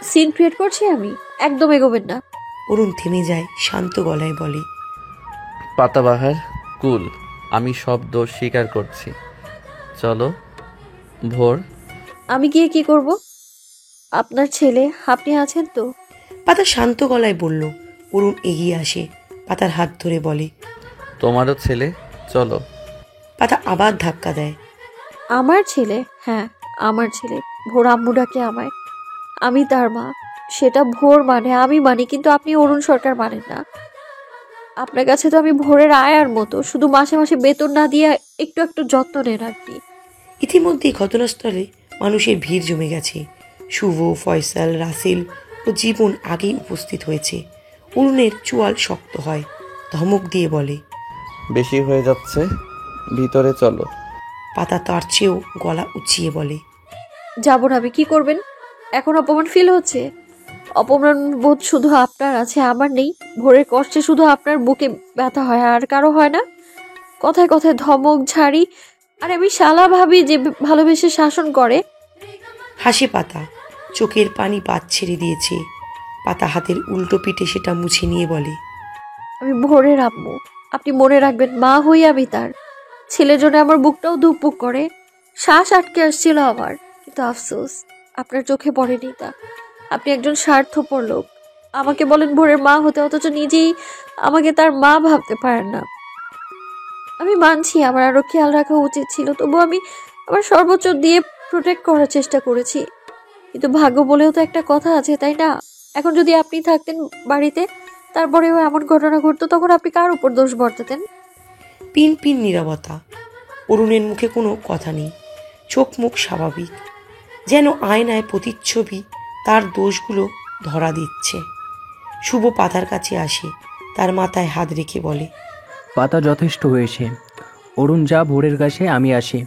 সিন ক্রিয়েট করছি আমি, একদম এগোবেন না। অরুণ থেমে যায়, শান্ত গলায় বলে, পাতাবাহার কুল, আমি সব দোষ স্বীকার করছি। চলো। ভোর। আমি গিয়ে কি করব? আপনার ছেলে, আপনি আছেন তো? পাতা শান্ত গলায় বলল। অরুণ এগিয়ে আসে, পাতার হাত ধরে বলে, তোমারও ছেলে, চলো। পাতা আবার ধাক্কা দেয়। আমার ছেলে? হ্যাঁ, আমার ছেলে। ভোর আম্মু ডাকে আমায়, আমি তার মা। সেটা ভোর মানে, আমি মানি, কিন্তু আপনি অরুণ সরকার মানেন না। আপনার কাছে তো আমি ভোরের আয়ার মতো, শুধু মাসে মাসে বেতন না দিয়ে একটু একটু যত্ন নেন আর কি। ইতিমধ্যেই ঘটনাস্থলে মানুষের ভিড় জমে গেছে। শুভ, ফয়সাল, রাসেল ও জীবন আগেই উপস্থিত হয়েছে। অরুণের চোয়াল শক্ত হয়। ধমক দিয়ে বলে, বেশি হয়ে যাচ্ছে, ভিতরে চলো। পাতা তার চেয়েও গলা উঁচিয়ে বলে, যাব না আমি। কি করবেন? এখন অপমান ফিল হচ্ছে? অপমান বোধ শুধু আপনার আছে, আমার নেই? ভোরের কষ্টে শুধু আপনার বুকে ব্যথা হয়, আর কারো হয় না? কথায় কথায় ধমক, ঝাড়ি। আর আমি শালা ভাবি যে ভালোবেসে শাসন করে। হাসে পাতা, চোখের পানি বাদ ছেড়ে দিয়েছে। পাতা হাতের উল্টো পিঠে সেটা মুছে নিয়ে বলে, আমি ভোরের আম্মু, আপনি মনে রাখবেন, মা হই আমি তার। ছেলের জন্য আমার বুকটাও ধুকপুক করে, শ্বাস আটকে আসছিল আমার। কিন্তু আফসোস, আপনার চোখে পড়েনি তা। আপনি একজন স্বার্থপর লোক। আমাকে বলেন ভোরের মা হতে, অথচ নিজেই আমাকে তার মা ভাবতে পারেন না। আমি মানছি আমার আরো খেয়াল রাখা উচিত ছিল, তবু আমি আমার সর্বোচ্চ দিয়ে প্রোটেক্ট করার চেষ্টা করেছি। কিন্তু ভাগ্য বলেও তো একটা কথা আছে, তাই না? এখন যদি আপনি থাকতেন বাড়িতে, তারপরেও এমন ঘটনা ঘটতো, তখন আপনি কার উপর দোষ বর্তাতেন? পিন পিন নীরবতা। অরুণের মুখে কোনো কথা নেই। চোখ মুখ স্বাভাবিক, যেন আয়নায় প্রতিচ্ছবি তার দোষগুলো ধরা দিচ্ছে। শুভ পাতার কাছে আসে, তার মাথায় হাত রেখে বলে, পাতা যথেষ্ট হয়েছে। অরুণ যা, ভোরের কাছে আমি আসি।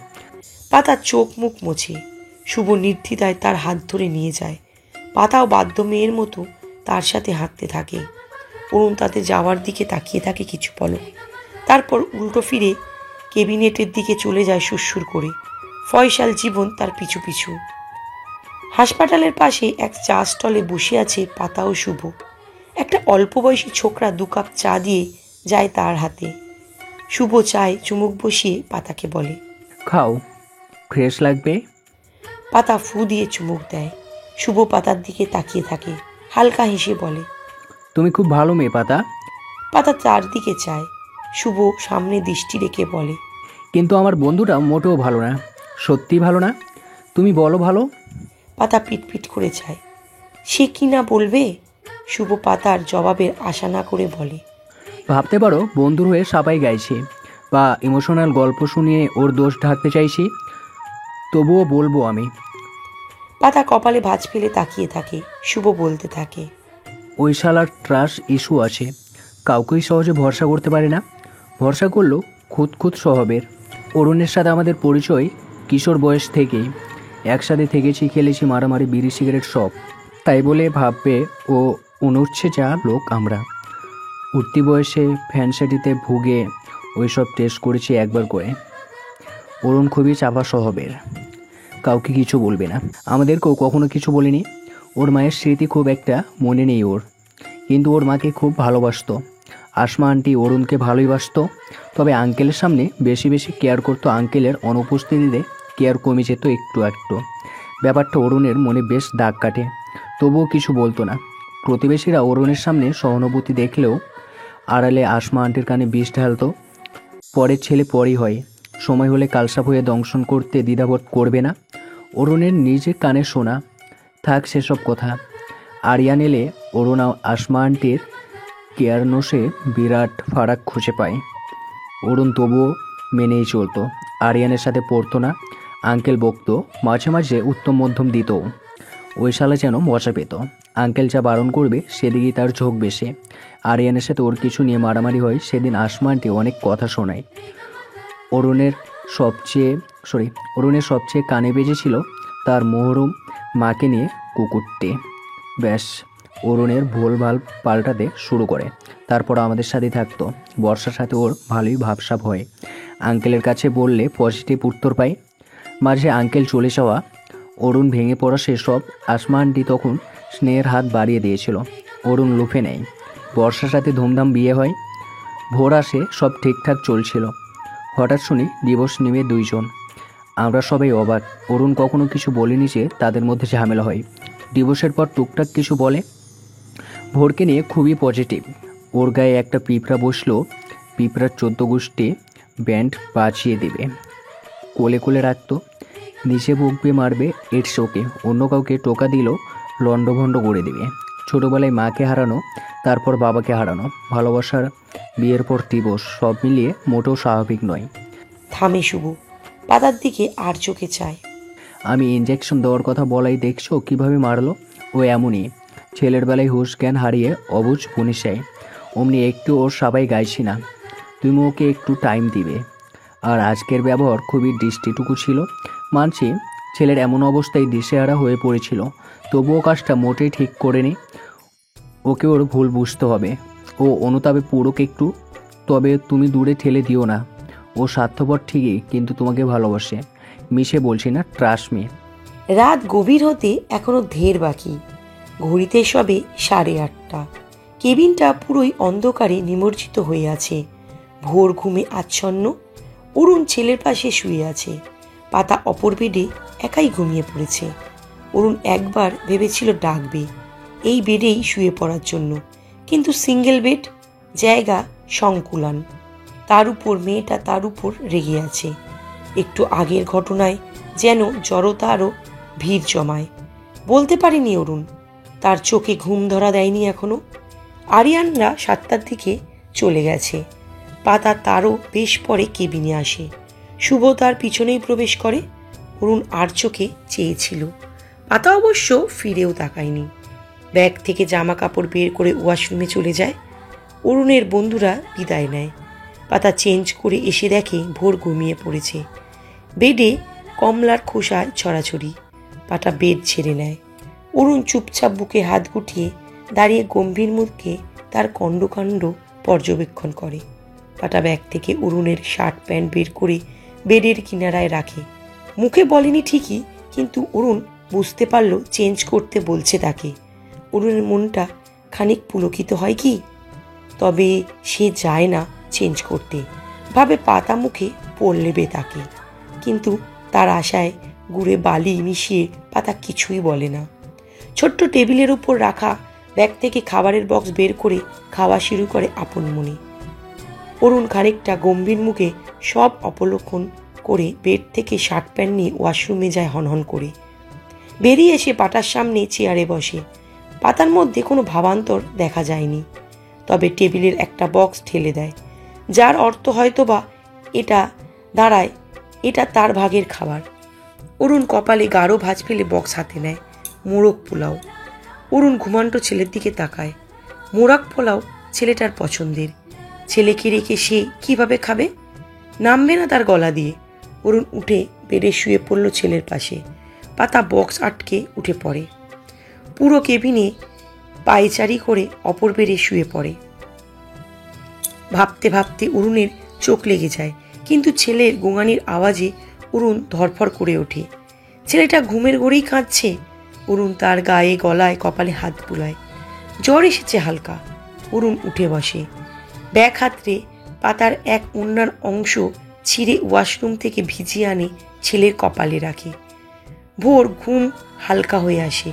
পাতা চোখ মুখ মোছে। শুভ নির্দ্বিধায় তার হাত ধরে নিয়ে যায়। পাতাও বাধ্য মেয়ের মতো তার সাথে হাঁটতে থাকে। অরুণ তাতে যাওয়ার দিকে তাকিয়ে থাকে কিছু পলক, তারপর উল্টো ফিরে কেবিনেটের দিকে চলে যায় সুরসুর করে। ফয়সাল, জীবন তার পিছু পিছু। হাসপাতালের পাশে এক চা স্টলে বসে আছে পাতা ও শুভ। একটা অল্প বয়সী ছোকরা 2 কাপ চা দিয়ে যায় তার হাতে। শুভ চায় চুমুক বসিয়ে পাতাকে বলে, খাও, ফ্রেশ লাগবে। পাতা ফু দিয়ে চুমুক দেয়। শুভ পাতার দিকে তাকিয়ে থাকে, হালকা হেসে বলে, তুমি খুব ভালো মেয়ে পাতা। পাতা তার দিকে চায়। শুভ সামনে দৃষ্টি রেখে বলে, কিন্তু আমার বন্ধুটা মোটেও ভালো না, সত্যি ভালো না। তুমি বলো ভালো। পাতা পিটপিট করে চায়, সে কি না বলবে। শুভ পাতার জবাবের আশা না করে বলে, ভাবতে পারো বন্ধুর হয়ে সাপাই গাইছে বা ইমোশনাল গল্প শুনিয়ে ওর দোষ ঢাকতে চাইছি, তবুও বলবো আমি। পাতা কপালে ভাঁজ ফেলে তাকিয়ে থাকে। শুভ বলতে থাকে, ওই শালার ট্রাস্ট ইস্যু আছে, কাউকেই সহজে ভরসা করতে পারে না। ভরসা করলেও খুঁত স্বভাবের। অরুণের সাথে আমাদের পরিচয় কিশোর বয়স থেকেই, একসাথে থেকেছি, খেলেছি, মারামারি, বিড়ি সিগারেট সব। তাই বলে ভাববে ও অনুচ্ছে যা লোক আমরা। উঠতি বয়সে ফ্যানসাটিতে ভুগে ওইসব টেস্ট করেছি একবার করে। অরুণ খুবই চাপা স্বভাবের, কাউকে কিছু বলবে না, আমাদেরকেও কখনো কিছু বলেনি। ওর মায়ের স্মৃতি খুব একটা মনে নেই ওর, কিন্তু ওর মাকে খুব ভালোবাসতো। আসমা আন্টি অরুণকে ভালোই বাসতো, তবে আঙ্কেলের সামনে বেশি বেশি কেয়ার করতো। আঙ্কেলের অনুপস্থিতিতে কেয়ার কমে যেত একটু একটু। ব্যাপারটা অরুণের মনে বেশ দাগ কাটে, তবুও কিছু বলতো না। প্রতিবেশীরা অরুণের সামনে সহানুভূতি দেখলেও আড়ালে আসমা আন্টির কানে বিষ ঢালতো। পরের ছেলে পরই হয়, সময় হলে কালসাপ হয়ে দংশন করতে দ্বিধাবোধ করবে না। অরুণের নিজের কানে শোনা। থাক সেসব কথা। আরিয়ান এলে অরুণ আসমা আন্টির কেয়ারনোসে বিরাট ফারাক খুঁজে পায়। অরুণ তবুও মেনেই চলতো। আরিয়ানের সাথে পড়তো না, আঙ্কেল বকতো, মাঝে মাঝে উত্তম মধ্যম দিত। ওই শালা যেন মজা পেত। আঙ্কেল যা বারণ করবে সেদিকেই তার ঝোঁক বেশি। আরিয়ানের সাথে ওর কিছু নিয়ে মারামারি হয়, সেদিন আসমা আন্টি অনেক কথা শোনায়। অরুণের সবচেয়ে কানে বেজেছিল তার মহরম মাকে নিয়ে কুকুরটি। ব্যাস, অরুণের ভুলভাল পাল্টাতে শুরু করে। তারপর আমাদের সাথে থাকতো। বর্ষার সাথে ওর ভালোই ভাবসাব হয়। আঙ্কেলের কাছে বললে পজিটিভ উত্তর পাই। মাঝে আঙ্কেল চলে যাওয়া, অরুণ ভেঙে পড়া, সেসব আসমা আন্টি তখন স্নেহের হাত বাড়িয়ে দিয়েছিল। অরুণ লুফে নেয়। বর্ষার সাথে ধুমধাম বিয়ে হয়। ভোর আসে, সব ঠিকঠাক চলছিল। হঠাৎ শুনি ডিভোর্স নেবে 2 জন। আমরা সবাই অবাক। অরুণ কখনো কিছু বলেনি যে তাদের মধ্যে ঝামেলা হয়। ডিভোর্সের পর টুকটাক কিছু বলে। ভোরকে নিয়ে খুবই পজিটিভ। ওর গায়ে একটা পিঁপড়া বসলো, পিঁপড়ার 14 গোষ্ঠী ব্যান্ড বাজিয়ে দেবে। কোলে কোলে রাখতো, নিচে বকবে, মারবে, ইটস ওকে। অন্য কাউকে টোকা দিলেও লণ্ডভণ্ড করে দেবে। ছোটোবেলায় মাকে হারানো, তারপর বাবাকে হারানো, ভালোবাসার, বিয়ের পর ডিভোর্স, সব মিলিয়ে মোটেও স্বাভাবিক নয়। থামে শুভ, পাতার দিকে আর চোখে চায়। আমি ইঞ্জেকশন দেওয়ার কথা বলাই দেখছো কিভাবে মারলো। ও এমনই, ছেলের বেলায় হুঁশ জ্ঞান হারিয়ে অবুঝ পুনিশায়। অমনি একটু ওর সবাই গাইছি না। তুমি ওকে একটু টাইম দিবে। আর আজকের ব্যবহার খুবই দৃষ্টিটুকু ছিল, মানছি। ছেলের এমন অবস্থায় দিশেহারা হয়ে পড়েছিল, তবুও কাজটা মোটেই ঠিক করেনি। ওকে ওর ভুল বুঝতে হবে। ও অনুতাপে পুরোক একটু, তবে তুমি দূরে ঠেলে দিও না। ও স্বার্থপর ঠিকই, কিন্তু তোমাকে ভালোবাসে। মিশে বলছি না, ট্রাস্ট মি। রাত গভীর হতে এখনো ঢের বাকি। ঘড়িতে সবে 8:30। কেবিনটা পুরোই অন্ধকারে নিমজ্জিত হয়ে আছে। ভোর ঘুমে আচ্ছন্ন। অরুণ ছেলের পাশে শুয়ে আছে। পাতা অপর বেডে একাই ঘুমিয়ে পড়েছে। অরুণ একবার ভেবেছিল ডাকবে এই বেডেই শুয়ে পড়ার জন্য, কিন্তু সিঙ্গেল বেড, জায়গা সংকুলান। তার উপর মেয়েটা তার উপর রেগে আছে। একটু আগের ঘটনায় যেন জড়তা আরও ভিড় জমায়। বলতে পারেনি অরুণ, তার চোখে ঘুম ধরা দেয়নি এখনো। আরিয়ানরা 7টার দিকে চলে গেছে। পাতা তারও বেশ পরে কেবিনে আসে। শুভ তার পিছনেই প্রবেশ করে। অরুণ আর চোখে চেয়েছিল। পাতা অবশ্য ফিরেও তাকায়নি। ব্যাগ থেকে জামা কাপড় বের করে ওয়াশরুমে চলে যায়। অরুণের বন্ধুরা বিদায় নেয়। পাতা চেঞ্জ করে এসে দেখে ভোর ঘুমিয়ে পড়েছে। বেডে কমলার খোসায় ছড়াছড়ি। পাতা বেড ছেড়ে নেয়। অরুণ চুপচাপ বুকে হাত গুটিয়ে দাঁড়িয়ে গম্ভীর মুখে তার কণ্ডকাণ্ড পর্যবেক্ষণ করে। পাতা ব্যাগ থেকে অরুণের শার্ট প্যান্ট বের করে বেডের কিনারায় রাখে। মুখে বলেনি ঠিকই, কিন্তু অরুণ বুঝতে পারল চেঞ্জ করতে বলছে তাকে। অরুণের মনটা খানিক পুলকিত হয় কি, তবে সে যায় না চেঞ্জ করতে। ভাবে পাতা মুখে পড়লেবে তাকে, কিন্তু তার আশায় গুড়ে বালি মিশিয়ে পাতা কিছুই বলে না। ছোট্ট টেবিলের উপর রাখা ব্যাগ থেকে খাবারের বক্স বের করে খাওয়া শুরু করে আপন মনে। অরুণ খানিকটা গম্ভীর মুখে সব অবলোকন করে বেড থেকে শার্ট প্যান্ট নিয়ে ওয়াশরুমে যায় হনহন করে। বেরিয়ে এসে পাতার সামনে চেয়ারে বসে। পাতার মধ্যে কোনো ভাবান্তর দেখা যায়নি, তবে টেবিলের একটা বক্স ঠেলে দেয়, যার অর্থ হয়তোবা এটা তার ভাগের খাবার। অরুণ কপালে গাঢ় ভাঁজ ফেলে বক্স হাতে নেয়। মোরগ পোলাও। অরুণ ঘুমান্ত ছেলের দিকে তাকায়। মোরাক পোলাও ছেলেটার পছন্দের। ছেলেকে রেখে সে কিভাবে খাবে? নামবে না তার গলা দিয়ে। অরুণ উঠে বেডে শুয়ে পড়ল ছেলের পাশে। পাতা বক্স আটকে উঠে পড়ে। পুরো কেবিনে পায়চারি করে অপর বেডে শুয়ে পড়ে। ভাবতে ভাবতে অরুণের চোখ লেগে যায়, কিন্তু ছেলের গোঙানির আওয়াজে অরুণ ধরফর করে ওঠে। ছেলেটা ঘুমের ঘোরেই কাঁদছে। অরুণ তার গায়ে, গলায়, কপালে হাত বুলায়। জ্বর এসেছে হালকা। অরুণ উঠে বসে। ব্যাগ হাতড়ে পাতার এক ওড়নার অংশ ছিঁড়ে ওয়াশরুম থেকে ভিজিয়ে আনে ছেলের কপালে রাখে। ভোর ঘুম হালকা হয়ে আসে।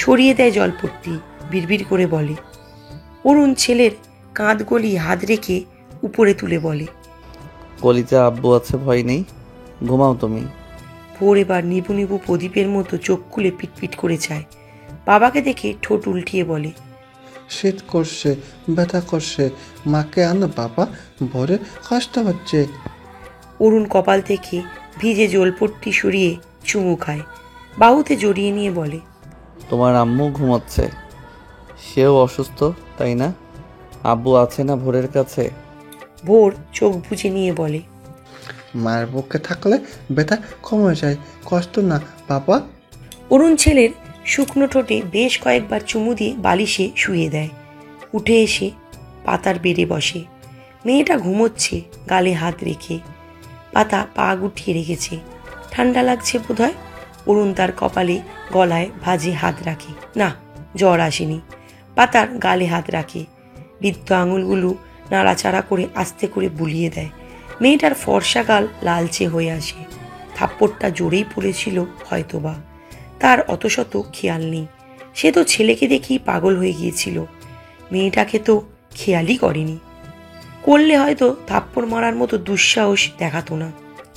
সরিয়ে দেয় জলপট্টি, বিড়বিড় করে বলে। অরুণ ছেলের কাঁধ গলিয়ে হাত রেখে উপরে তুলে বলে, গলিতে আব্বু আছে, ভয় নেই, ঘুমাও তুমি। ভোর এবার নিবু নিবু প্রদীপের মতো চোখ খুলে পিটপিট করে চায়। বাবাকে দেখে ঠোঁট উল্টিয়ে বলে, শীত করছে, ব্যথা করছে, মাকে আনো বাবা, ভোরে কষ্ট হচ্ছে। অরুণ কপাল থেকে ভিজে জলপট্টি সরিয়ে চুমু খায়। বাহুতে জড়িয়ে নিয়ে বলে, তোমার আম্মু ঘুমাচ্ছে, সেও অসুস্থ তাই না? আব্বু আছে না ভোরের কাছে? ভোর চোখ বুজে নিয়ে বলে, মায়ের বুকে থাকলে ব্যথা কমে যায়, কষ্ট না বাবা। অরুণ ছেলের শুকনো ঠোঁটে বেশ কয়েকবার চুমু দিয়ে বালিশে শুয়ে দেয়। উঠে এসে পাতার বেডে বসে। মেয়েটা ঘুমোচ্ছে গালে হাত রেখে। পাতা পা গুটিয়ে রেখেছে। ঠান্ডা লাগছে বোধহয়। অরুণ তার কপালে, গলায় ভাঁজে হাত রাখে। না, জ্বর আসেনি। পাতার গালে হাত রাখে। বৃদ্ধ আঙুলগুলো নাড়াচাড়া করে আস্তে করে বুলিয়ে দেয়। মেয়েটার ফর্সা গাল লালচে হয়ে আসে। থাপ্পড়টা জোরেই পড়েছিল হয়তোবা। তার অত শত খেয়াল নেই। সে তো ছেলেকে দেখেই পাগল হয়ে গিয়েছিল। মেয়েটাকে তো খেয়ালই করেনি। করলে হয়তো থাপ্পড় মারার মতো দুঃসাহস দেখাতো না।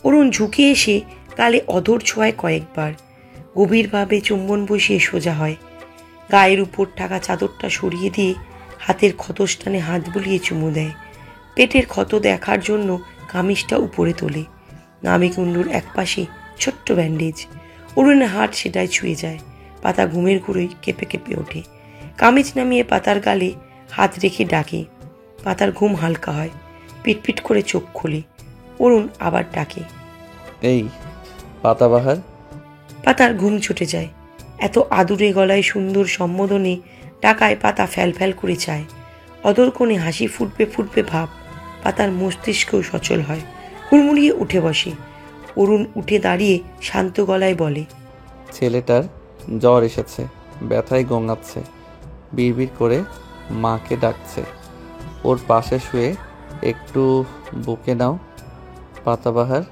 অরুণ ঝুঁকে এসে গালে অধর ছোঁয়ায় কয়েকবার। গভীরভাবে চুম্বন বসিয়ে সোজা হয়। গায়ের উপর ঢাকা চাদরটা সরিয়ে দিয়ে হাতের ক্ষতস্থানে হাত বুলিয়ে চুমু দেয়। পেটের ক্ষত দেখার জন্য কামিজটা উপরে তোলে। নামিকুণ্ডুর একপাশে ছোট্ট ব্যান্ডেজ। অরুণের হাত সেটাই ছুঁয়ে যায়। পাতা ঘুমের ঘুরেই কেঁপে কেঁপে ওঠে। কামিজ নামিয়ে পাতার গালে হাত রেখে ডাকে। পাতার ঘুম হালকা হয়। পিটপিট করে চোখ খোলে। অরুণ আবার ডাকে, এই পাতাবাহার। পাতার ঘুম ছুটে যায়। এত আদুরে গলায় সুন্দর সম্বোধনে ডাকায় পাতা ফ্যাল ফ্যাল করে চায়। অদর কোণে হাসি ফুটবে ফুটবে ভাব। পাতার মস্তিষ্কও সচল হয়। হুড়মুড়িয়ে উঠে বসে। অরুণ উঠে দাঁড়িয়ে শান্ত গলায় বলে, ছেলেটার জ্বর এসেছে, ব্যথায় গোঙাচ্ছে, বিড়বিড় করে মাকে ডাকছে। ওর পাশে শুয়ে একটু বুকে নাও পাতাবাহার।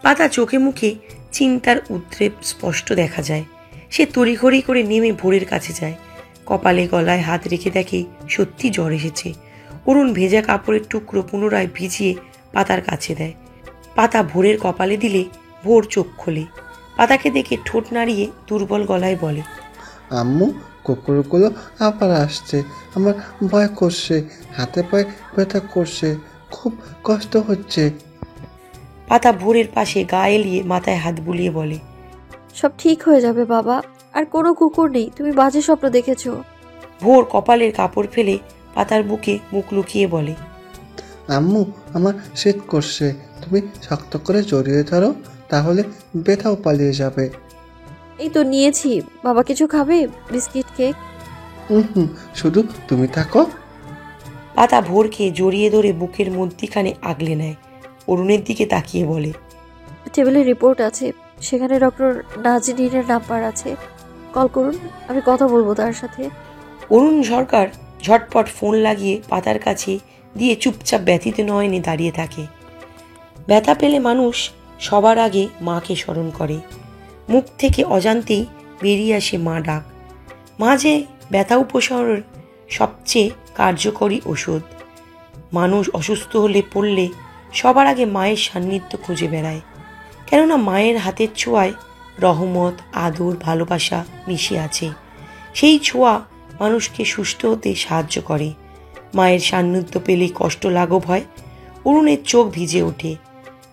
পাতা চোখে মুখে চিন্তার উদ্রেক স্পষ্ট দেখা যায়। সে তড়িঘড়ি করে নেমে ভোরের কাছে যায়। কপালে গলায় হাত রেখে দেখে সত্যি জ্বর এসেছে। অরুণ ভেজা কাপড়ের টুকরো পুনরায় ভিজিয়ে পাতার কাছে দেয়। পাতা ভোরের কপালে দিলে ভোর চোখ খোলে। পাতাকে দেখে ঠোঁট নাড়িয়ে দুর্বল গলায় বলে, আম্মু, কুকুরগুলো আবার আসছে, আমার ভয় করছে, হাতে পায়ে ব্যথা করছে, খুব কষ্ট হচ্ছে। পাতা ভোরের পাশে গা এলিয়ে মাথায় হাত বুলিয়ে বলে, সব ঠিক হয়ে যাবে বাবা, আর কোনো কুকুর নেই, তুমি বাজে স্বপ্ন দেখেছো। ভোর কপালের কাপড় ফেলে পাতার বুকে মুখ লুকিয়ে বলে, আম্মু, আমার শীত করছে, তুমি শক্ত করে জড়িয়ে ধরো, তাহলে ব্যথাও পালিয়ে যাবে। এই তো নিয়েছি, বাবা কিছু খাবে? Biscuit, cake? শুধু তুমি থাকো। পাতা ভোরকে জড়িয়ে ধরে বুকের মধ্যিখানে আগলে নেয়। অরুণের দিকে তাকিয়ে বলে, টেবিলে রিপোর্ট আছে, সেখানে ডক্টর নাজিনীরের নাম্বার আছে, কল করুন, আমি কথা বলবো তার সাথে। অরুণ সরকার ঝটপট ফোন লাগিয়ে পাতার কাছে দিয়ে চুপচাপ ব্যথিত নয়নে দাঁড়িয়ে থাকে। ব্যথা পেলে মানুষ সবার আগে মাকে স্মরণ করে। মুখ থেকে অজান্তেই বেরিয়ে আসে মা ডাক। মা যে ব্যথা উপশমের সবচেয়ে কার্যকরী ওষুধ। মানুষ অসুস্থ হলে পড়লে সবার আগে মায়ের সান্নিধ্য খুঁজে বেড়ায়। কেননা মায়ের হাতের ছোঁয়ায় রহমত, আদর, ভালোবাসা মিশে আছে। সেই ছোঁয়া মানুষকে সুস্থ হতে সাহায্য করে। মায়ের সান্নিধ্য পেলে কষ্ট লাঘব হয়। অরুণের চোখ ভিজে ওঠে।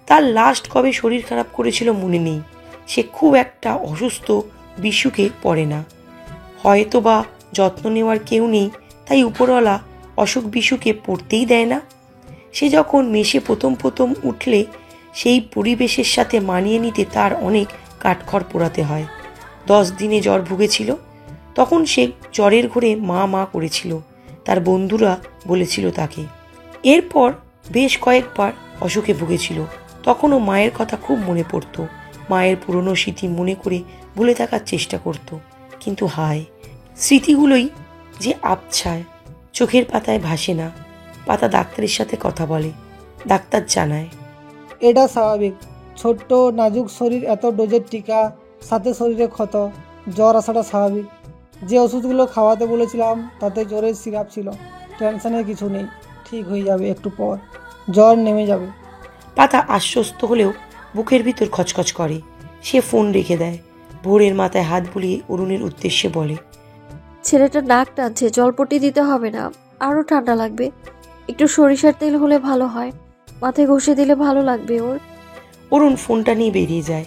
তার লাস্ট কবে শরীর খারাপ করেছিল মনে নেই। সে খুব একটা অসুস্থ বিশুকে পড়ে না। হয়তো বা যত্ন নেওয়ার কেউ নেই, তাই উপরওয়ালা অসুখ বিসুখে পড়তেই দেয় না। সে যখন মেশে প্রথম উঠলে সেই পরিবেশের সাথে মানিয়ে নিতে তার অনেক কাঠখড় পোড়াতে হয়। 10 দিনে জ্বর ভুগেছিল। তখন সে জ্বরের ঘোরে মা করেছিল, তার বন্ধুরা বলেছিল তাকে। এরপর বেশ কয়েকবার অসুখে ভুগেছিল। তখনও মায়ের কথা খুব মনে পড়ত। মায়ের পুরনো স্মৃতি মনে করে ভুলে থাকার চেষ্টা করত, কিন্তু হায়, স্মৃতিগুলোই যে আবছায়, চোখের পাতায় ভাসে না। পাতা ডাক্তারের সাথে কথা বলে। ডাক্তার জানায়, এটা স্বাভাবিক। ছোট্ট নাজুক শরীর, এত ডোজের টিকা, সাথে শরীরে ক্ষত, জ্বর আসাটা স্বাভাবিক। যে ওষুধগুলো খাওয়াতে বলেছিলাম তাতে জ্বরের সিরাপ ছিল। টেনশনের কিছু নেই, ঠিক হয়ে যাবে, একটু পর জ্বর নেমে যাবে। পাতা আশ্বস্ত হলেও বুকের ভিতর খচখচ করে। সে ফোন রেখে দেয়। ভোরের মাথায় হাত বুলিয়ে অরুণের উদ্দেশ্যে বলে, ছেলেটা নাক টানছে, জলপট্টি দিতে হবে না, আরও ঠান্ডা লাগবে। একটু সরিষার তেল হলে ভালো হয়, মাথায় ঘষে দিলে ভালো লাগবে ওর। অরুণ ফোনটা নিয়ে বেরিয়ে যায়।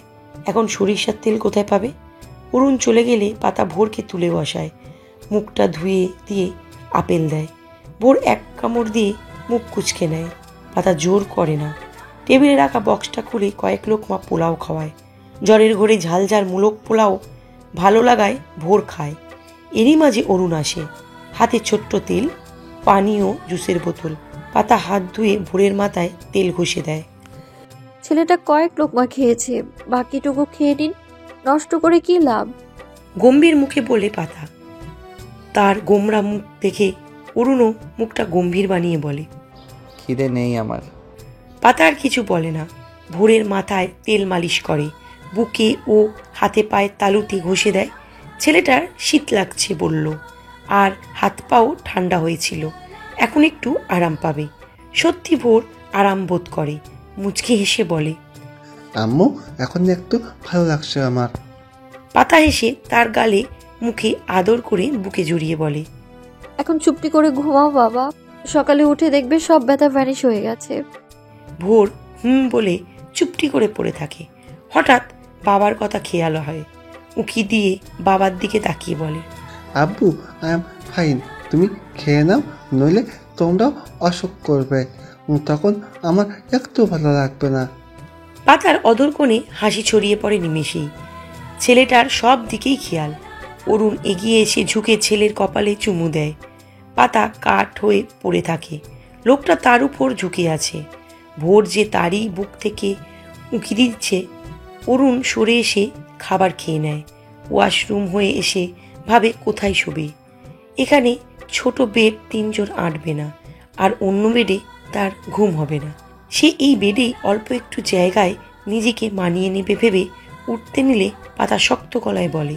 এখন সরিষার তেল কোথায় পাবে? অরুণ চলে গেলে পাতা ভোরকে তুলে বসায়, মুখটা ধুয়ে দিয়ে আপেল দেয়। ভোর এক কামড় দিয়ে মুখ কুচকে নেয়। পাতা জোর করে না। টেবিলে রাখা বক্সটা খুলে কয়েক লোকমা পোলাও খাওয়ায়। জ্বরের ঘরে ঝাল ঝাল মূলক পোলাও ভালো লাগায় ভোর খায়। এরই মাঝে অরুণ আসে, হাতে ছোট্ট তেল, পানি ও জুসের বোতল। পাতা হাত ধুয়ে ভোরের মাথায় তেল ঘষে দেয়। ছেলেটা কয়েক লোকমা খেয়েছে, বাকিটুকু খেয়ে নিন, নষ্ট করে কি লাভ? গম্ভীর মুখে বলে পাতা। তার গোমরা মুখ দেখে অরুণও মুখটা গম্ভীর বানিয়ে বলে, খিদে নেই আমার। পাতা আর কিছু বলে না। ভোরের মাথায় তেল মালিশ করে, বুকে ও হাতে পায়ে তালুতে ঘষে দেয়। ছেলেটার শীত লাগছে বলল, আর হাত পাও ঠান্ডা হয়েছিল। এখন একটু আরাম পাবে। সত্যি ভোর আরাম বোধ করে। মুচকি হেসে বলে, আম্মু এখন একটু ভালো লাগছে আমার। পাতা হেসে তার গালে মুখে আদর করে বুকে জড়িয়ে বলে, এখন চুপটি করে ঘুমাও বাবা, সকালে উঠে দেখবে সব ব্যথা ভ্যানিশ হয়ে গেছে। ভোর বলে চুপটি করে পড়ে থাকে। হঠাৎ বাবার কথা খেয়াল হয়। উঁকি দিয়ে বাবার দিকে তাকিয়ে বলে, আব্বু, আই এম ফাইন, তুমি খেয়ে নাও, নইলে তোমরাও অসুখ করবে, তখন আমার একটু ভালো লাগবে না। পাতার অদর কোণে হাসি ছড়িয়ে পড়ে নিমেষেই। ছেলেটার সব দিকেই খেয়াল। অরুণ এগিয়ে এসে ঝুঁকে ছেলের কপালে চুমু দেয়। পাতা কাঠ হয়ে পড়ে থাকে। লোকটা তার উপর ঝুঁকে আছে। ভোর যে তারই বুক থেকে উঁকি দিচ্ছে। অরুণ সরে এসে খাবার খেয়ে নেয়। ওয়াশরুম হয়ে এসে ভাবে কোথায় শোবে। এখানে ছোট বেড 3 জন আঁটবে না, আর অন্য বেডে তার ঘুম হবে না। সে এই বেডে অল্প একটু জায়গায় নিজেকে মানিয়ে নেবে ভেবে উঠতে নিলে পাতা শক্ত গলায় বলে,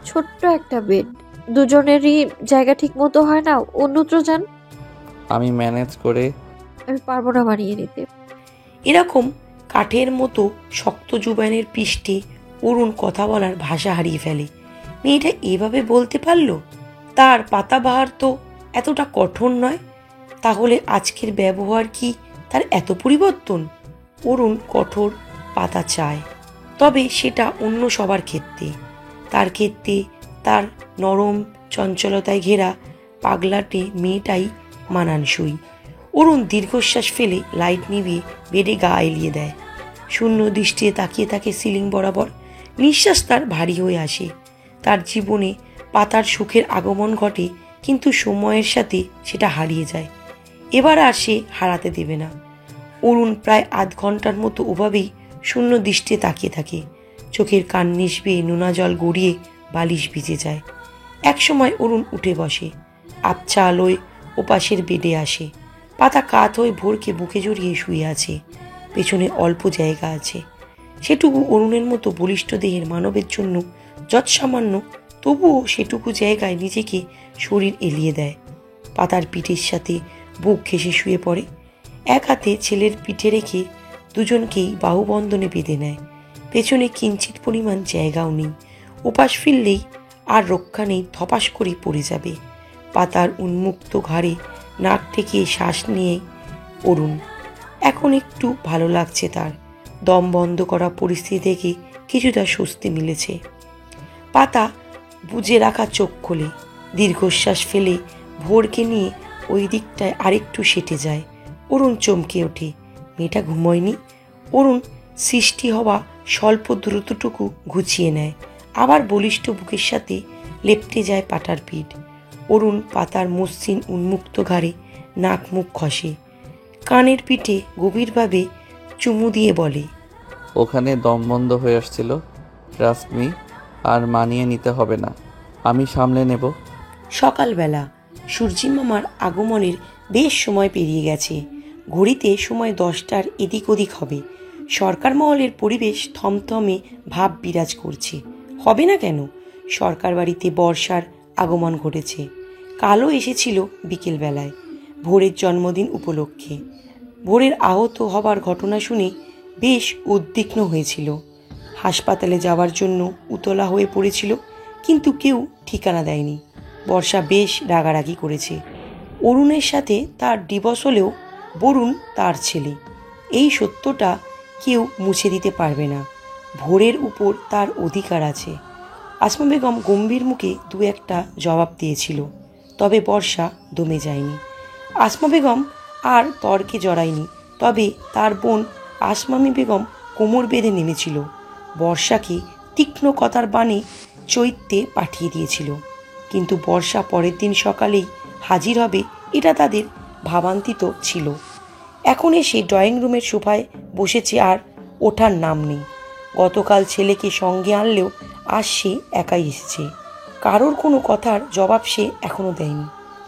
ছোট্ট একটা বেড, দুজনেরই জায়গা ঠিক মতো হয় না, অন্যত্র যান। আমি ম্যানেজ করে। আমি পারবো না মানিয়ে নিতে। এরকম কাঠের মতো শক্ত জুবানের পৃষ্ঠে অরুণ কথা বলার ভাষা হারিয়ে ফেলে। মেয়েটা এভাবে বলতে পারলো? তার পাতাবাহার তো এতটা কঠোর নয়। তাহলে আজকের ব্যবহার কি তার এত পরিবর্তন? অরুণ কঠোর, পাতা চায়, তবে সেটা অন্য সবার ক্ষেত্রে। তার ক্ষেত্রে তার নরম চঞ্চলতায় ঘেরা পাগলাটে মেয়েটাই মানানসই। অরুণ দীর্ঘশ্বাস ফেলে লাইট নিভিয়ে বেডে গা এলিয়ে দেয়। শূন্য দৃষ্টিতে তাকিয়ে থাকে সিলিং বরাবর। নিঃশ্বাস তার ভারী হয়ে আসে। তার জীবনে পাতার সুখের আগমন ঘটে, কিন্তু সময়ের সাথে সেটা হারিয়ে যায়। এবার আর সে হারাতে দেবে না। অরুণ প্রায় আধ ঘন্টার মতো ওভাবেই শূন্য দৃষ্টিতে তাকিয়ে থাকে। চোখের কান্নিস বেয়ে নোনা জল গড়িয়ে বালিশ ভিজে যায়। একসময় অরুণ উঠে বসে, আবছা আলোয় ওপাশের বেডে আসে। পাতা কাত হয়ে ভোরকে বুকে জড়িয়ে শুয়ে আছে। পেছনে অল্প জায়গা আছে। সেটুকু অরুণের মতো বলিষ্ঠ দেহের মানবের জন্য যৎসামান্য, তবুও সেটুকু জায়গায় নিজেকে শরীর এলিয়ে দেয়। পাতার পিঠের সাথে বুক ঘেঁষে শুয়ে পড়ে। এক হাতে ছেলের পিঠে রেখে দুজনকেই বাহুবন্ধনে বেঁধে নেয়। পেছনে কিঞ্চিত পরিমাণ জায়গাও নেই। ওপাশ ফিরলেই আর রক্ষা নেই, ধপাস করে পড়ে যাবে। পাতার উন্মুক্ত ঘাড়ে নাক ঠেকিয়ে শ্বাস নিয়ে অরুণ। এখন একটু ভালো লাগছে তার। দম বন্ধ করা পরিস্থিতি থেকে কিছুটা স্বস্তি মিলেছে। পাতা বুজে রাখা চোখ খোলে, দীর্ঘশ্বাস ফেলে ভোরকে নিয়ে ওই দিকটায় আরেকটু সেটে যায়। অরুণ চমকে ওঠে, মেয়েটা ঘুমোয়নি। অরুণ সৃষ্টি হওয়া স্বল্প দ্রুতটুকু ঘুচিয়ে নেয়, আবার বলিষ্ঠ বুকের সাথে লেপ্টে যায় পাতার পিঠ। অরুণ পাতার মসৃণ উন্মুক্ত ঘাড়ে নাক মুখ খসে, কানের পিঠে গভীরভাবে চুমু দিয়ে বলে, ওখানে দম বন্ধ হয়ে আসছিল রাসমি, আর মানিয়ে নিতে হবে না, আমি সামলে নেব। সকালবেলা সূর্যি মামার আগমনের বেশ সময় পেরিয়ে গেছে। ঘড়িতে সময় 10টার এদিক ওদিক হবে। সরকার মহলের পরিবেশ থমথমে ভাব বিরাজ করছে। হবে না কেন? সরকার বাড়িতে বর্ষার আগমন ঘটেছে। কালও এসেছিল বিকেলবেলায়, ভোরের জন্মদিন উপলক্ষে। ভোরের আহত হবার ঘটনা শুনে বেশ উদ্বিগ্ন হয়েছিল। হাসপাতালে যাওয়ার জন্য উতলা হয়ে পড়েছিল, কিন্তু কেউ ঠিকানা দেয়নি। বর্ষা বেশ রাগারাগি করেছে। অরুণের সাথে তার ডিভোর্স হলেও বরুণ তার ছেলে, এই সত্যটা কেউ মুছে দিতে পারবে না। ভোরের উপর তার অধিকার আছে। আসমা বেগম গম্ভীর মুখে দু একটা জবাব দিয়েছিল, তবে বর্ষা দমে যায়নি। আসমা বেগম আর তর্কে জড়ায়নি, তবে তার বোন আসমামি বেগম কোমর বেঁধে নেমেছিল। বর্ষাকে তীক্ষ্ণ কথার বাণে চৈত্যে পাঠিয়ে দিয়েছিল, কিন্তু বর্ষা পরের দিন সকালেই হাজির হবে এটা তাদের ভাবান্তিত ছিল। এখন এসে ড্রয়িং রুমের সোফায় বসেছে, আর ওঠার নাম নেই। গতকাল ছেলেকে সঙ্গে আনলেও আজ সে একাই এসেছে। কারোর কোনো কথার জবাব সে এখনও দেয়নি,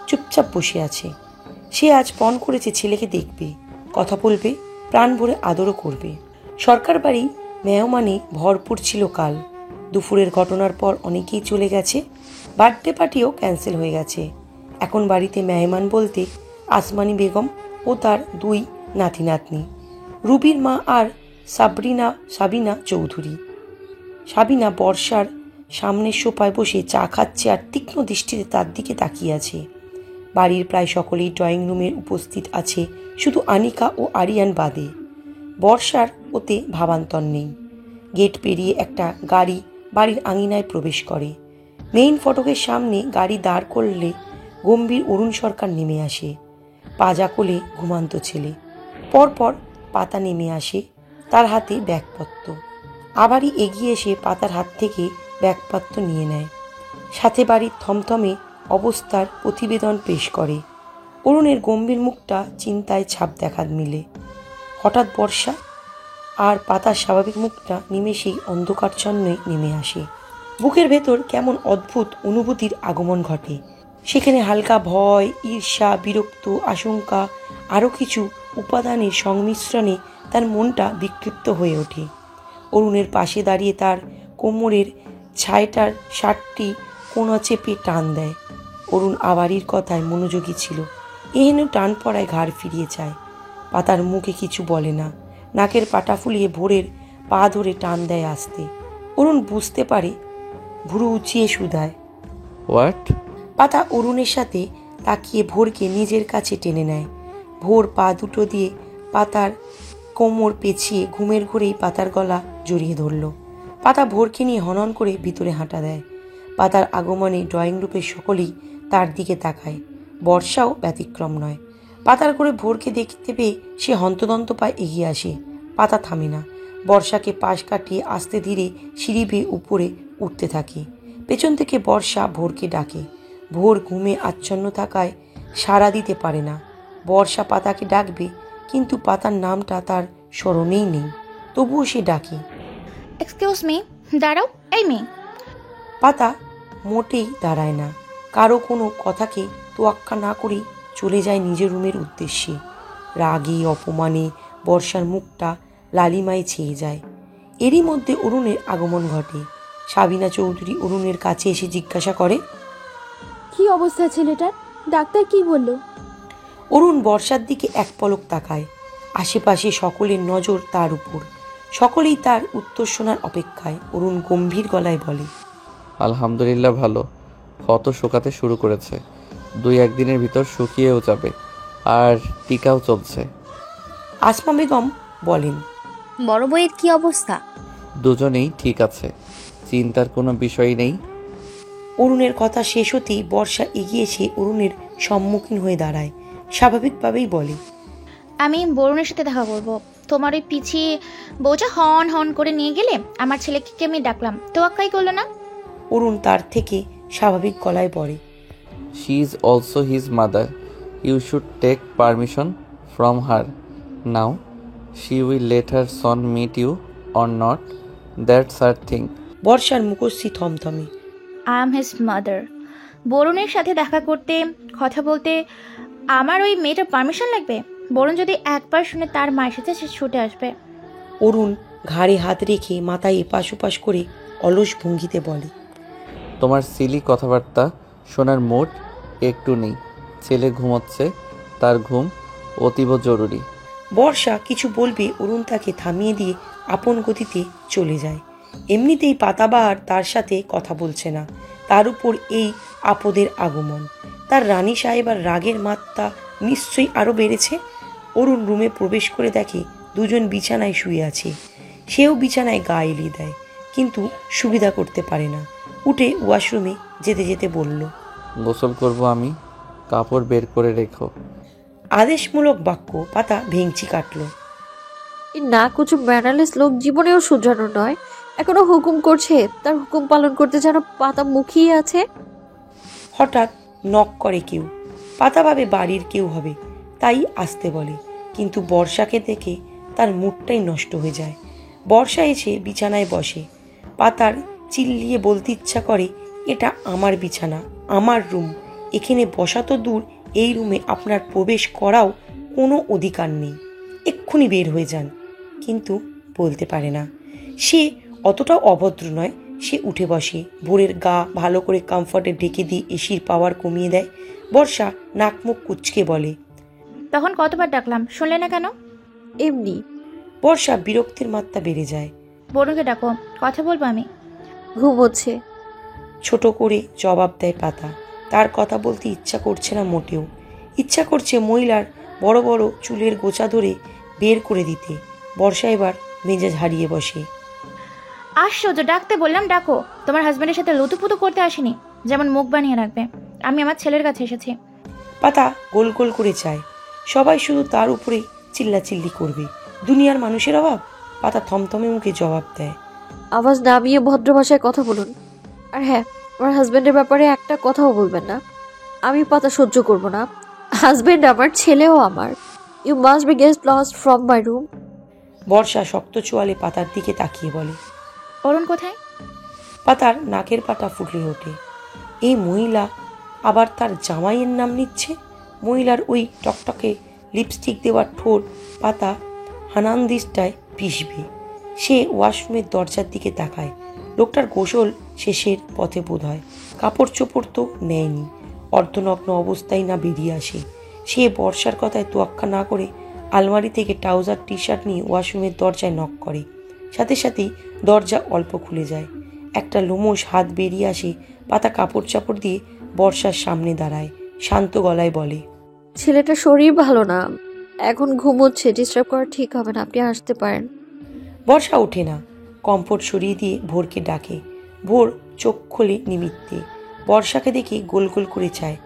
চুপচাপ বসে আছে। সে আজ পণ করেছে ছেলেকে দেখবে, কথা বলবে, প্রাণ ভরে আদরও করবে। সরকার বাড়ি মেহমানে ভরপুর ছিল কাল। দুপুরের ঘটনার পর অনেকেই চলে গেছে, বার্থডে পার্টিও ক্যান্সেল হয়ে গেছে। এখন বাড়িতে মেহমান বলতে আসমানি বেগম ও তার দুই নাতি নাতনি, রুবির মা আর সাবিনা চৌধুরী। সাবিনা বর্ষার সামনের সোফায় বসে চা খাচ্ছে আর তীক্ষ্ণ দৃষ্টিতে তার দিকে তাকিয়ে আছে। বাড়ির প্রায় সকলেই ড্রয়িং রুমে উপস্থিত আছে, শুধু আনিকা ও আরিয়ান বাদে। বর্ষার ওতে ভাবান্তর নেই। গেট পেরিয়ে একটা গাড়ি বাড়ির আঙিনায় প্রবেশ করে। মেইন ফটকের সামনে গাড়ি দাঁড় করলে গম্ভীর অরুণ সরকার নেমে আসে, পাজা কোলে ঘুমান্ত ছেলে। পরপর পাতা নেমে আসে, তার হাতে ব্যাগপত্র। আবারই এগিয়ে এসে পাতার হাত থেকে ব্যাগপত্র নিয়ে নেয়, সাথে বাড়ির থমথমে অবস্থার প্রতিবেদন পেশ করে। অরুণের গম্ভীর মুখটা চিন্তায় ছাপ দেখা মিলে। হঠাৎ বর্ষা আর পাতার স্বাভাবিক মুখটা নিমেষেই অন্ধকারচ্ছন্নে নেমে আসে। বুকের ভেতর কেমন অদ্ভুত অনুভূতির আগমন ঘটে। সেখানে হালকা ভয়, ঈর্ষা, বিরক্ত, আশঙ্কা, আরও কিছু উপাদানের সংমিশ্রণে তার মনটা বিক্ষিপ্ত হয়ে ওঠে। অরুণের পাশে দাঁড়িয়ে তার কোমরের ছাইটার শার্টটি কোনা চেপে টান দেয়। অরুণ আবারির কথায় মনোযোগী ছিল, এহেন টান পড়ায় ঘাড় ফিরিয়ে যায়। পাতার মুখে কিছু বলে না, নাকের পাটা ফুলিয়ে ভোরের পা ধরে টান দেয় আস্তে। অরুণ বুঝতে পারে, ভুরু উঁচিয়ে শুধায়, হোয়াট? পাতা অরুণের সাথে তাকিয়ে ভোরকে নিজের কাছে টেনে নেয়। ভোর পা দুটো দিয়ে পাতার কোমর পেঁচিয়ে ঘুমের ঘোরেই পাতার গলা জড়িয়ে ধরল। পাতা ভোরকে নিয়ে হনন করে ভিতরে হাঁটা দেয়। পাতার আগমনে ড্রয়িং রুমের সকলেই তার দিকে তাকায়, বর্ষাও ব্যতিক্রম নয়। পাতার করে ভোরকে দেখতে পেয়ে সে হন্তদন্ত পায়ে এগিয়ে আসে। পাতা থামে না, বর্ষাকে পাশ কাটিয়ে আস্তে ধীরে সিঁড়ি বেয়ে উপরে উঠতে থাকে। পেছন থেকে বর্ষা ভোরকে ডাকে। ভোর ঘুমে আচ্ছন্ন থাকায় সাড়া দিতে পারে না। বর্ষা পাতাকে ডাকবে, কিন্তু পাতার নামটা তার স্মরণেই নেই। তবুও সে ডাকে, এক্সকিউজ মি, দাঁড়াও, এই মেয়ে। পাতা মোটেই দাঁড়ায় না, কারো কোনো কথাকে তোয়াক্কা না করেই চলে যায় নিজের রুমের উদ্দেশ্যে। রাগে অপমানে বর্ষার মুখটা লালিমায় ছেয়ে যায়। এরই মধ্যে অরুণের আগমন ঘটে। সাবিনা চৌধুরী অরুণের কাছে এসে জিজ্ঞাসা করে, কি অবস্থা ছেলেটার? ডাক্তার কি বলল? অরুণ বর্ষার দিকে এক পলক তাকায়। আশেপাশে সকলের নজর তার উপর, সকলেই তার উত্তর শোনার অপেক্ষায়। অরুণ গম্ভীর গলায় বলে, আলহামদুলিল্লাহ ভালো, ক্ষত শুকাতে শুরু করেছে, 2-1 দিনের ভিতর শুকিয়েও যাবে, আর টিকাও চলছে। আসমা বেগম বলেন, বড় বউয়ের কি অবস্থা? দুজনেই ঠিক আছে, চিন্তার কোনো বিষয় নেই। অরুণের কথা শেষ হতেই বর্ষা এগিয়ে এসে অরুণের সম্মুখীন হয়ে দাঁড়ায়। স্বাভাবিকভাবেই বলে, আমি বরুণের সাথে দেখা করব। তোমার ওই পিছিয়ে বউটা হন হন করে নিয়ে গেলে আমার ছেলেকে আমি ডাকলাম, তোয়াক্কাই করলো না। অরুণ তার থেকে স্বাভাবিক গলায় বলে, she is also his mother, you should take permission from her now. She will let her son meet you or not, that's her thing. বর্ষার মুখশ্রী থমথমে। I am his mother. বরুণের সাথে দেখা করতে, কথা বলতে আমার ওই মেয়েটার পারমিশন লাগবে? বরুণ যদি একবার শুনে তার মায়ের সাথে সে ছুটে আসবে। অরুণ ঘাড়ে হাত রেখে মাথায় এপাশ ওপাশ করে অলস ভঙ্গিতে বলে, তোমার সিলি কথাবার্তা শোনার মুড একটু নেই। ছেলে ঘুমোচ্ছে, তার ঘুম অতীব জরুরি। বর্ষা কিছু বলবে, অরুণ তাকে থামিয়ে দিয়ে আপন গতিতে চলে যায়। এমনিতেই পাতাবাহার তার সাথে কথা বলছে না, তার উপর এই আপদের আগমন। তার রানী সাহেবার রাগের মাত্রা নিশ্চয়ই আরও বেড়েছে। অরুণ রুমে প্রবেশ করে দেখে দুজন বিছানায় শুয়ে আছে। সেও বিছানায় গা এলিয়ে দেয়, কিন্তু সুবিধা করতে পারে না। উঠে ওয়াশরুমে যেতে যেতে বলল, গোসল করব আমি, কাপড় বের করে রেখো। আদেশমূলক বাক্য পাতা ভেঙচি কাটল। এই না কিছু ম্যানারলেস লোক জীবনেও শুধরানো নয়, এখনো হুকুম করছে, তার হুকুম পালন করতে যেন পাতা মুখিয়ে আছে। হঠাৎ নক করে কেউ। পাতা ভাবে বাড়ির কেউ হবে, তাই আসতে বলে, কিন্তু বর্ষাকে দেখে তার মুডটাই নষ্ট হয়ে যায়। বর্ষা এসে বিছানায় বসে। পাতার চিল্লিয়ে বলতে ইচ্ছা করে, এটা আমার বিছানা, আমার রুম, এখানে বসা তো দূর, এই রুমে আপনার প্রবেশ করাও কোনো অধিকার নেই, এক্ষুনি বের হয়ে যান। কিন্তু বলতে পারে না। সে অতটাও অভদ্র নয়। সে উঠে বসে, ভোরের গা ভালো করে কমফর্টে ঢেকে দিয়ে এসির পাওয়ার কমিয়ে দেয়। বর্ষা নাক মুখ কুচকে বলে, তখন কতবার ডাকলাম, শুনলে না কেন? এমনি। বর্ষা বিরক্তির মাত্রা বেড়ে যায়। বরুণকে ডাকো, কথা বলবো আমি। ঘুমোচ্ছে। ছোট করে জবাব দেয় পাতা। তার কথা বলতে ইচ্ছা করছে না মোটেও। ইচ্ছা করছে মহিলার বড় বড় চুলের গোছা ধরে বের করে দিতে। বর্ষা এবার মেজাজ হারিয়ে বসে। আশ্চর্য, ডাকতে বললাম ডাকো। তোমার হাজব্যান্ডের সাথে লুতুপুতু করতে আসেনি, যেমন মুখ বানিয়ে রাখবে। আমি আমার ছেলের কাছে এসেছি। পাতা গোল গোল করে চায়, সবাই শুধু তার উপরে চিল্লাচিল্লি করবে। দুনিয়ার মানুষের অভাব? পাতা থমথমে মুখে জবাব দেয়, আওয়াজ নামিয়ে ভদ্র ভাষায় কথা বলুন। আর হ্যাঁ, আমার হাজব্যান্ডের ব্যাপারে একটা কথাও বলবেন না। আমি পাতা সহ্য করব না। হাজব্যান্ড আমার, ছেলেও আমার। You must be get lost from my room. বর্ষা শক্ত চোয়ালে পাতার দিকে তাকিয়ে বলে, অরুণ কোথায়? পাতার নাকের পাটা ফুটে ওঠে। এই মহিলা আবার তার জামাইয়ের নাম নিচ্ছে। মহিলার ওই টকটকে লিপস্টিক দেওয়ার ঠোঁট পাতা হানানদিসটায় পিষবে। সে ওয়াশরুমের দরজার দিকে তাকায়। লোকটার গোসল শেষের পথে বোধ হয়। কাপড় চোপড় তো নেয়নি, অর্ধনগ্ন অবস্থায় না বেরিয়ে আসে। সে বর্ষার কথায় তোয়াক্কা না করে আলমারি থেকে ট্রাউজার টি শার্ট নিয়ে ওয়াশরুমের দরজায় নক করে। সাথে সাথেই দরজা অল্প খুলে যায়। একটা লোমশ হাত বেরিয়ে আসে। পাতা কাপড় চাপড় দিয়ে বর্ষার সামনে দাঁড়ায়, শান্ত গলায় বলে, ছেলেটার শরীর ভালো না, এখন ঘুমোচ্ছে, ডিস্টার্ব করা ঠিক হবে না, আপনি আসতে পারেন। বর্ষা ওঠে না, কমফোর্ট সরিয়ে দিয়ে ভোরকে ডাকে। ভোর চোখ খোলে নিমিত্তে। বর্ষাকে দেখে গোল গোল করে চায়।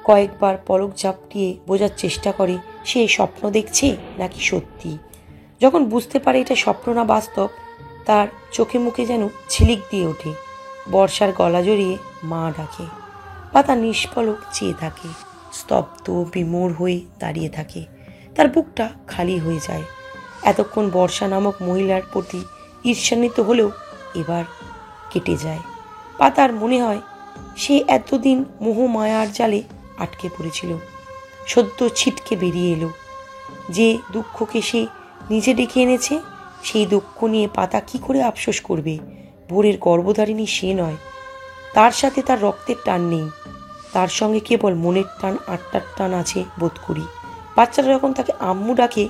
কয়েকবার পলক ঝাপটিয়ে বোঝার চেষ্টা করে সে স্বপ্ন দেখছে নাকি সত্যি। যখন বুঝতে পারে এটা স্বপ্ন না বাস্তব, তার চোখে মুখে যেন ঝিলিক দিয়ে ওঠে। বর্ষার গলা জড়িয়ে মা ডাকে। পাতা নিষ্পলক চেয়ে থাকে, স্তব্ধ বিমূঢ় হয়ে দাঁড়িয়ে থাকে। তার বুকটা খালি হয়ে যায়। এতক্ষণ বর্ষা নামক মহিলার প্রতি ঈর্ষান্বিত হলেও এবার কেটে যায়। পাতার মনে হয় সে এতদিন মোহ মায়ার জালে আটকে পড়েছিল, সদ্য ছিটকে বেরিয়ে এলো। যে দুঃখকে সে নিজে ডেকে এনেছে, সেই দুঃখ নিয়ে পাতা কি করে আফসোস করবে? ভোরের গর্ভধারিণী সে নয়, তার সাথে তার রক্তের টান নেই। তার সঙ্গে কেবল মনের টান, আত্মার টান আছে বোধ করি। বাচ্চারা যখন তাকে আম্মু ডাকে,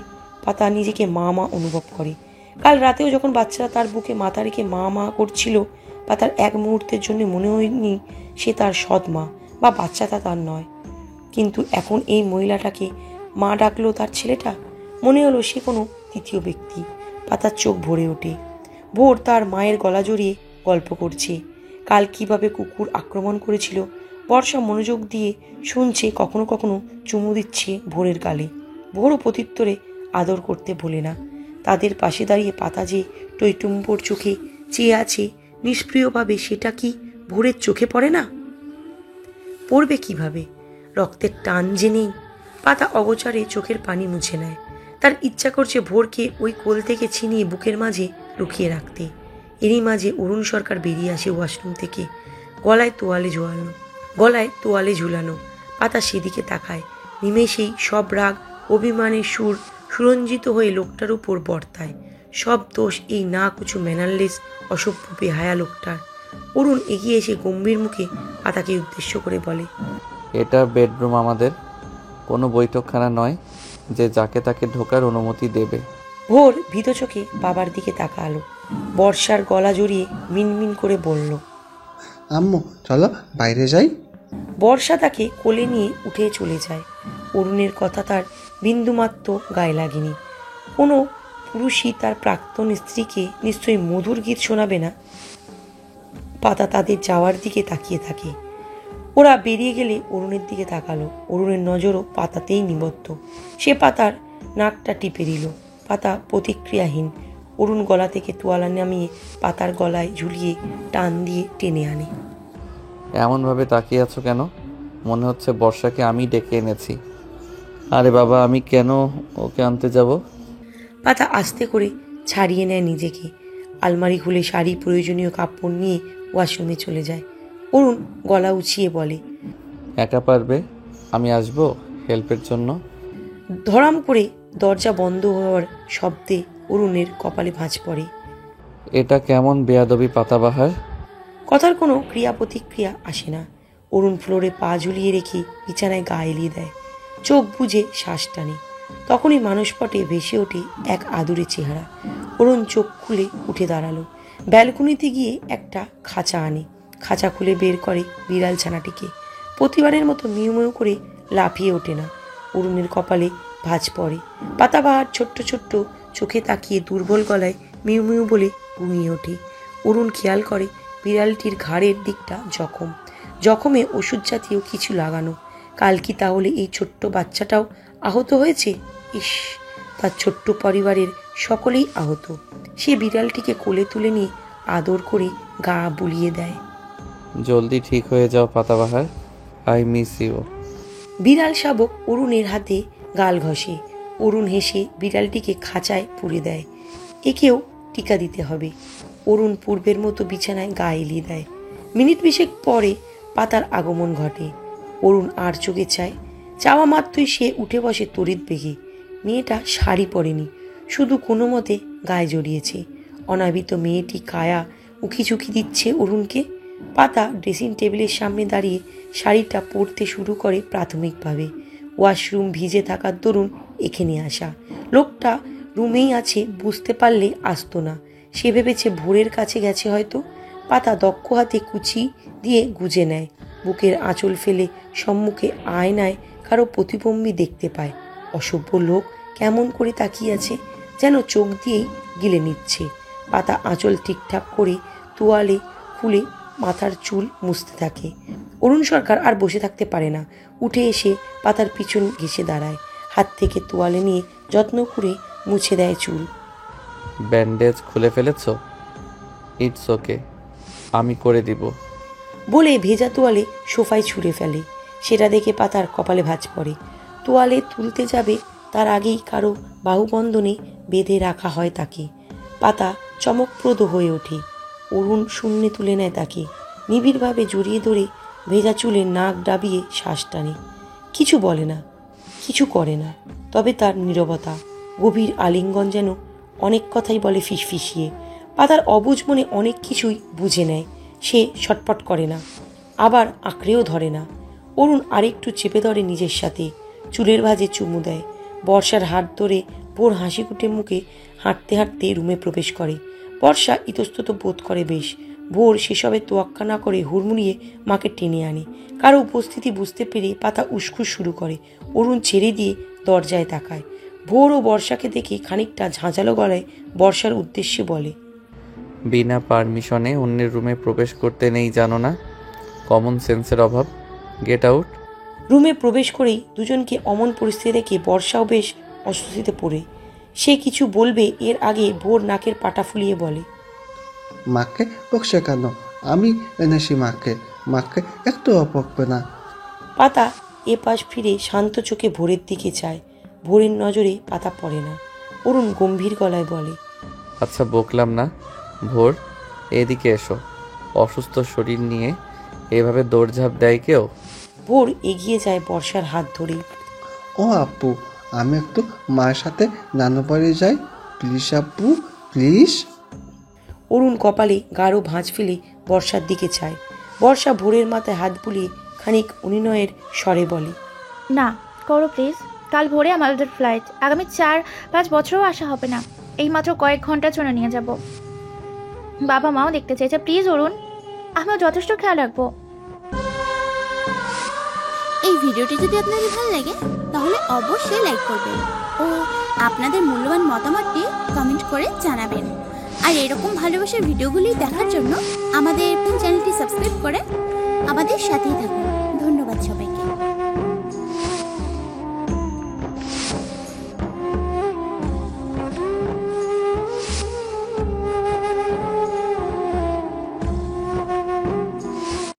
পাতা নিজেকে মা মা অনুভব করে। কাল রাতেও যখন বাচ্চারা তার বুকে মাথা রেখে মা মা করছিল, পাতার এক মুহূর্তের জন্য মনে হয়নি সে তার সৎ মা বা বাচ্চাটা তার নয়। কিন্তু এখন এই মহিলাটাকে মা ডাকলো তার ছেলেটা, মনে হলো সে কোনো তৃতীয় ব্যক্তি। পাতার চোখ ভরে ওঠে। ভোর তার মায়ের গলা জড়িয়ে গল্প করছে। কাল কিভাবে কুকুর আক্রমণ করেছিল বর্ষা মনোযোগ দিয়ে শুনছে, কখনো কখনো চুমু দিচ্ছে ভোরের গালে। ভোরও প্রত্যুত্তরে আদর করতে ভোলে না। তাদের পাশে দাঁড়িয়ে পাতা যে টইটুম্বর চোখে চেয়ে আছে নিষ্প্রিয়ভাবে, সেটা কি ভোরের চোখে পড়ে না? পড়বে কিভাবে? রক্তের টান যে নেই। পাতা অগোচরে চোখের পানি মুছে নেয়। তার ইচ্ছা করছে ভোরকে ওই কোল থেকে ছিনিয়ে বুকের মাঝে লুকিয়ে রাখতে। এরই মাঝে অরুণ সরকার বেরিয়ে আসে ওয়াশরুম থেকে, গলায় তোয়ালে ঝুলানো। পাতা সেদিকে তাকায়। নিমেষেই সব রাগ অভিমানের সুর সুরঞ্জিত হয়ে লোকটার উপর বর্তায়। সব দোষ এই না কিছু ম্যানারলেস অসভ্য বেহায়া লোকটার। অরুণ এগিয়ে এসে গম্ভীর মুখে পাতাকে উদ্দেশ্য করে বলে, এটা বেডরুম আমাদের, কোনো বৈঠকখানা নয় যে যাকে তাকে ঢোকার অনুমতি দেবে। ভোর ভীত চোখে বাবার দিকে তাকালো। বর্ষার গলা জড়িয়ে মিনমিন করে বলল, আম্মু চলো বাইরে যাই। বর্ষা তাকে কোলে নিয়ে উঠে চলে যায়। অরুণের কথা তার বিন্দুমাত্র গায়ে লাগেনি। কোনো পুরুষই তার প্রাক্তন স্ত্রীকে নিশ্চয়ই মধুর গীত শোনাবে না। পাতা তাদের যাওয়ার দিকে তাকিয়ে থাকে। ওরা বেরিয়ে গেলে অরুণের দিকে তাকালো। অরুণের নজরও পাতাতেই নিবদ্ধ। সে পাতার নাকটা টিপে দিল। পাতা প্রতিক্রিয়াহীন। অরুণ গলা থেকে তোয়ালা নামিয়ে পাতার গলায় ঝুলিয়ে টান দিয়ে টেনে আনে। এমনভাবে তাকিয়ে আছো কেন? মনে হচ্ছে বর্ষাকে আমি ডেকে এনেছি। আরে বাবা, আমি কেন ওকে আনতে যাব? পাতা আস্তে করে ছাড়িয়ে নেয় নিজেকে। আলমারি খুলে শাড়ি, প্রয়োজনীয় কাপড় নিয়ে ওয়াশরুমে চলে যায়। অরুণ গলা উঁচিয়ে বলে, একা পারবে? আমি আসবো হেল্পের জন্য। ধরাম করে দরজা বন্ধ হওয়ার শব্দে অরুণের কপালে ভাঁজ পড়ে। এটা কেমন বেয়াদবি পাতাবাহার? কথার কোনো ক্রিয়া প্রতিক্রিয়া আসে না। অরুণ ফ্লোরে পা ঝুলিয়ে রেখে বিছানায় গা এলিয়ে দেয়। চোখ বুজে শ্বাস টানে। তখনই মানসপটে ভেসে ওঠে এক আদুরে চেহারা। অরুণ চোখ খুলে উঠে দাঁড়ালো। ব্যালকনিতে গিয়ে একটা খাঁচা আনে। খাঁচা খুলে বের করে বিড়াল ছানাটিকে। প্রতিবারের মতো মিউ মিউ করে লাফিয়ে ওঠে না। অরুণের কপালে ভাঁজ পড়ে। পাতাবাহার ছোট্ট ছোট্ট চোখে তাকিয়ে দুর্বল গলায় মিউ মিউ বলে ঘুমিয়ে ওঠে। অরুণ খেয়াল করে বিড়ালটির ঘাড়ের দিকটা জখমে ওষুধ জাতীয় কিছু লাগানো। কাল কি তাহলে এই ছোট্ট বাচ্চাটাও আহত হয়েছে? ইস, তার ছোট্ট পরিবারের সকলেই আহত। সে বিড়ালটিকে কোলে তুলে নিয়ে আদর করে গা বুলিয়ে দেয়। জলদি ঠিক হয়ে যাও পাতাবাহার, আই মিস ইউ। বিড়াল শাবক অরুণের হাতে গাল ঘষে। অরুণ হেসে বিড়ালটিকে খাঁচায় পুরে দেয়। একেও টিকা দিতে হবে। অরুণ পূর্বের মতো বিছানায় গা এলিয়ে দেয়। মিনিট 20 পরে পাতার আগমন ঘটে। অরুণ আর চোখে চায়। চাওয়া মাত্রই সে উঠে বসে তড়িৎ বেগে। মেয়েটা শাড়ি পরেনি, শুধু কোনো মতে গায়ে জড়িয়েছে। অনাবিত মেয়েটি কায়া উকিঝুঁকি দিচ্ছে অরুণকে। পাতা ড্রেসিং টেবিলের সামনে দাঁড়িয়ে শাড়িটা পরতে শুরু করে প্রাথমিকভাবে। ওয়াশরুম ভিজে থাকার দরুন এখানে আসা। লোকটা রুমেই আছে বুঝতে পারলে আসতো না। সে ভেবেছে ভোরের কাছে গেছে হয়তো। পাতা দক্ষ হাতে কুচি দিয়ে গুজে নেয়। বুকের আঁচল ফেলে সম্মুখে আয়নায় কারো প্রতিবিম্ব দেখতে পায়। অসভ্য লোক কেমন করে তাকিয়ে আছে, যেন চোখ দিয়েই গিলে নিচ্ছে। পাতা আঁচল ঠিকঠাক করে তোয়ালে খুলে মাথার চুল মুছতে থাকে। অরুণ সরকার আর বসে থাকতে পারে না। উঠে এসে পাতার পিছন ঘেঁষে দাঁড়ায়। হাত থেকে তোয়ালে নিয়ে যত্ন করে মুছে দেয় চুল। ব্যান্ডেজ খুলে ফেলেছ? ইটস ওকে, আমি করে দিব বলে ভেজা তোয়ালে সোফায় ছুঁড়ে ফেলে। সেটা দেখে পাতার কপালে ভাঁজ পড়ে। তোয়ালে তুলতে যাবে তার আগেই কারো বাহুবন্ধনে বেঁধে রাখা হয় তাকে। পাতা চমকপ্রদ হয়ে ওঠে। অরুণ শূন্যে তুলে নেয় তাকে। নিবিড়ভাবে জড়িয়ে ধরে ভেজা চুলে নাক ডাবিয়ে শ্বাস টানে। কিছু বলে না, কিছু করে না। তবে তার নীরবতা, গভীর আলিঙ্গন যেন অনেক কথাই বলে ফিসফিসিয়ে। পাতার অবুঝ মনে অনেক কিছুই বুঝে নেয়। সে ছটপট করে না, আবার আঁকড়েও ধরে না। অরুণ আরেকটু চেপে ধরে নিজের সাথে। চুলের ভাঁজে চুমু দেয়। বর্ষার হাত ধরে ভোর হাসি কুটে মুখে হাঁটতে হাঁটতে রুমে প্রবেশ করে। বর্ষা ইতস্তত বোধ করে বেশ। ভোর সেসবে তোয়াক্কা না করে হুড়মুড়িয়ে মাকে টেনে আনে। কারো উপস্থিতি বুঝতে পেরে পাতা উসখুস শুরু করে। অরুণ ছেড়ে দিয়ে দরজায় তাকায়। ভোর ও বর্ষাকে দেখে খানিকটা ঝাঁঝালো গলায় বর্ষার উদ্দেশ্যে বলে, বিনা পারমিশনে অন্যের রুমে প্রবেশ করতে নেই জানো না? কমন সেন্সের অভাব। Get out. রুমে প্রবেশ করেই দুজনকে অমন পরিস্থিতি দেখে বর্ষাও বেশ অস্বস্তিতে পড়ে। সে কিছু বলবে এর আগে ভোর নাকের পাটা ফুলিয়ে বলে, মাকে বকছে কেন? আমি এনেছি মাকে, মাকে একটু বকবে না। পাতা এপাশ ফিরে শান্ত চোখে ভোরের দিকে চায়। ভোরের নজরে পাতা পড়ে না। অরুণ গম্ভীর গলায় বলে, আচ্ছা বকলাম না। ভোর, এদিকে এসো। অসুস্থ শরীর নিয়ে এভাবে দৌড়ঝাঁপ দেয় কেউ? ভোর এগিয়ে যায় বর্ষার হাত ধরে। ও আপু, আমি একটু মায়ের সাথে নানু বাড়ি যাই, প্লিজ আপু, প্লিজ। অরুণ কপালে গাঢ় ভাঁজ ফেলে বর্ষার দিকে চায়। বর্ষা ভোরের মাথায় হাত বুলিয়ে খানিক অনুনয়ের স্বরে বলে, না করো প্লিজ। কাল ভোরে আমাদের ফ্লাইট। আগামী 4-5 বছরও আসা হবে না। এইমাত্র কয়েক ঘন্টার জন্য নিয়ে যাব। বাবা মাও দেখতে চাইছে। প্লিজ অরুণ, আমিও যথেষ্ট খেয়াল রাখবো। এই ভিডিওটি যদি আপনাদের ভালো লাগে তাহলে অবশ্যই লাইক করবেন ও আপনাদের মূল্যবান মতামতটি কমেন্ট করে জানাবেন। আর এরকম ভালোবাসার ভিডিওগুলি দেখার জন্য আমাদের চ্যানেলটি সাবস্ক্রাইব করে আমাদের সাথেই থাকুন।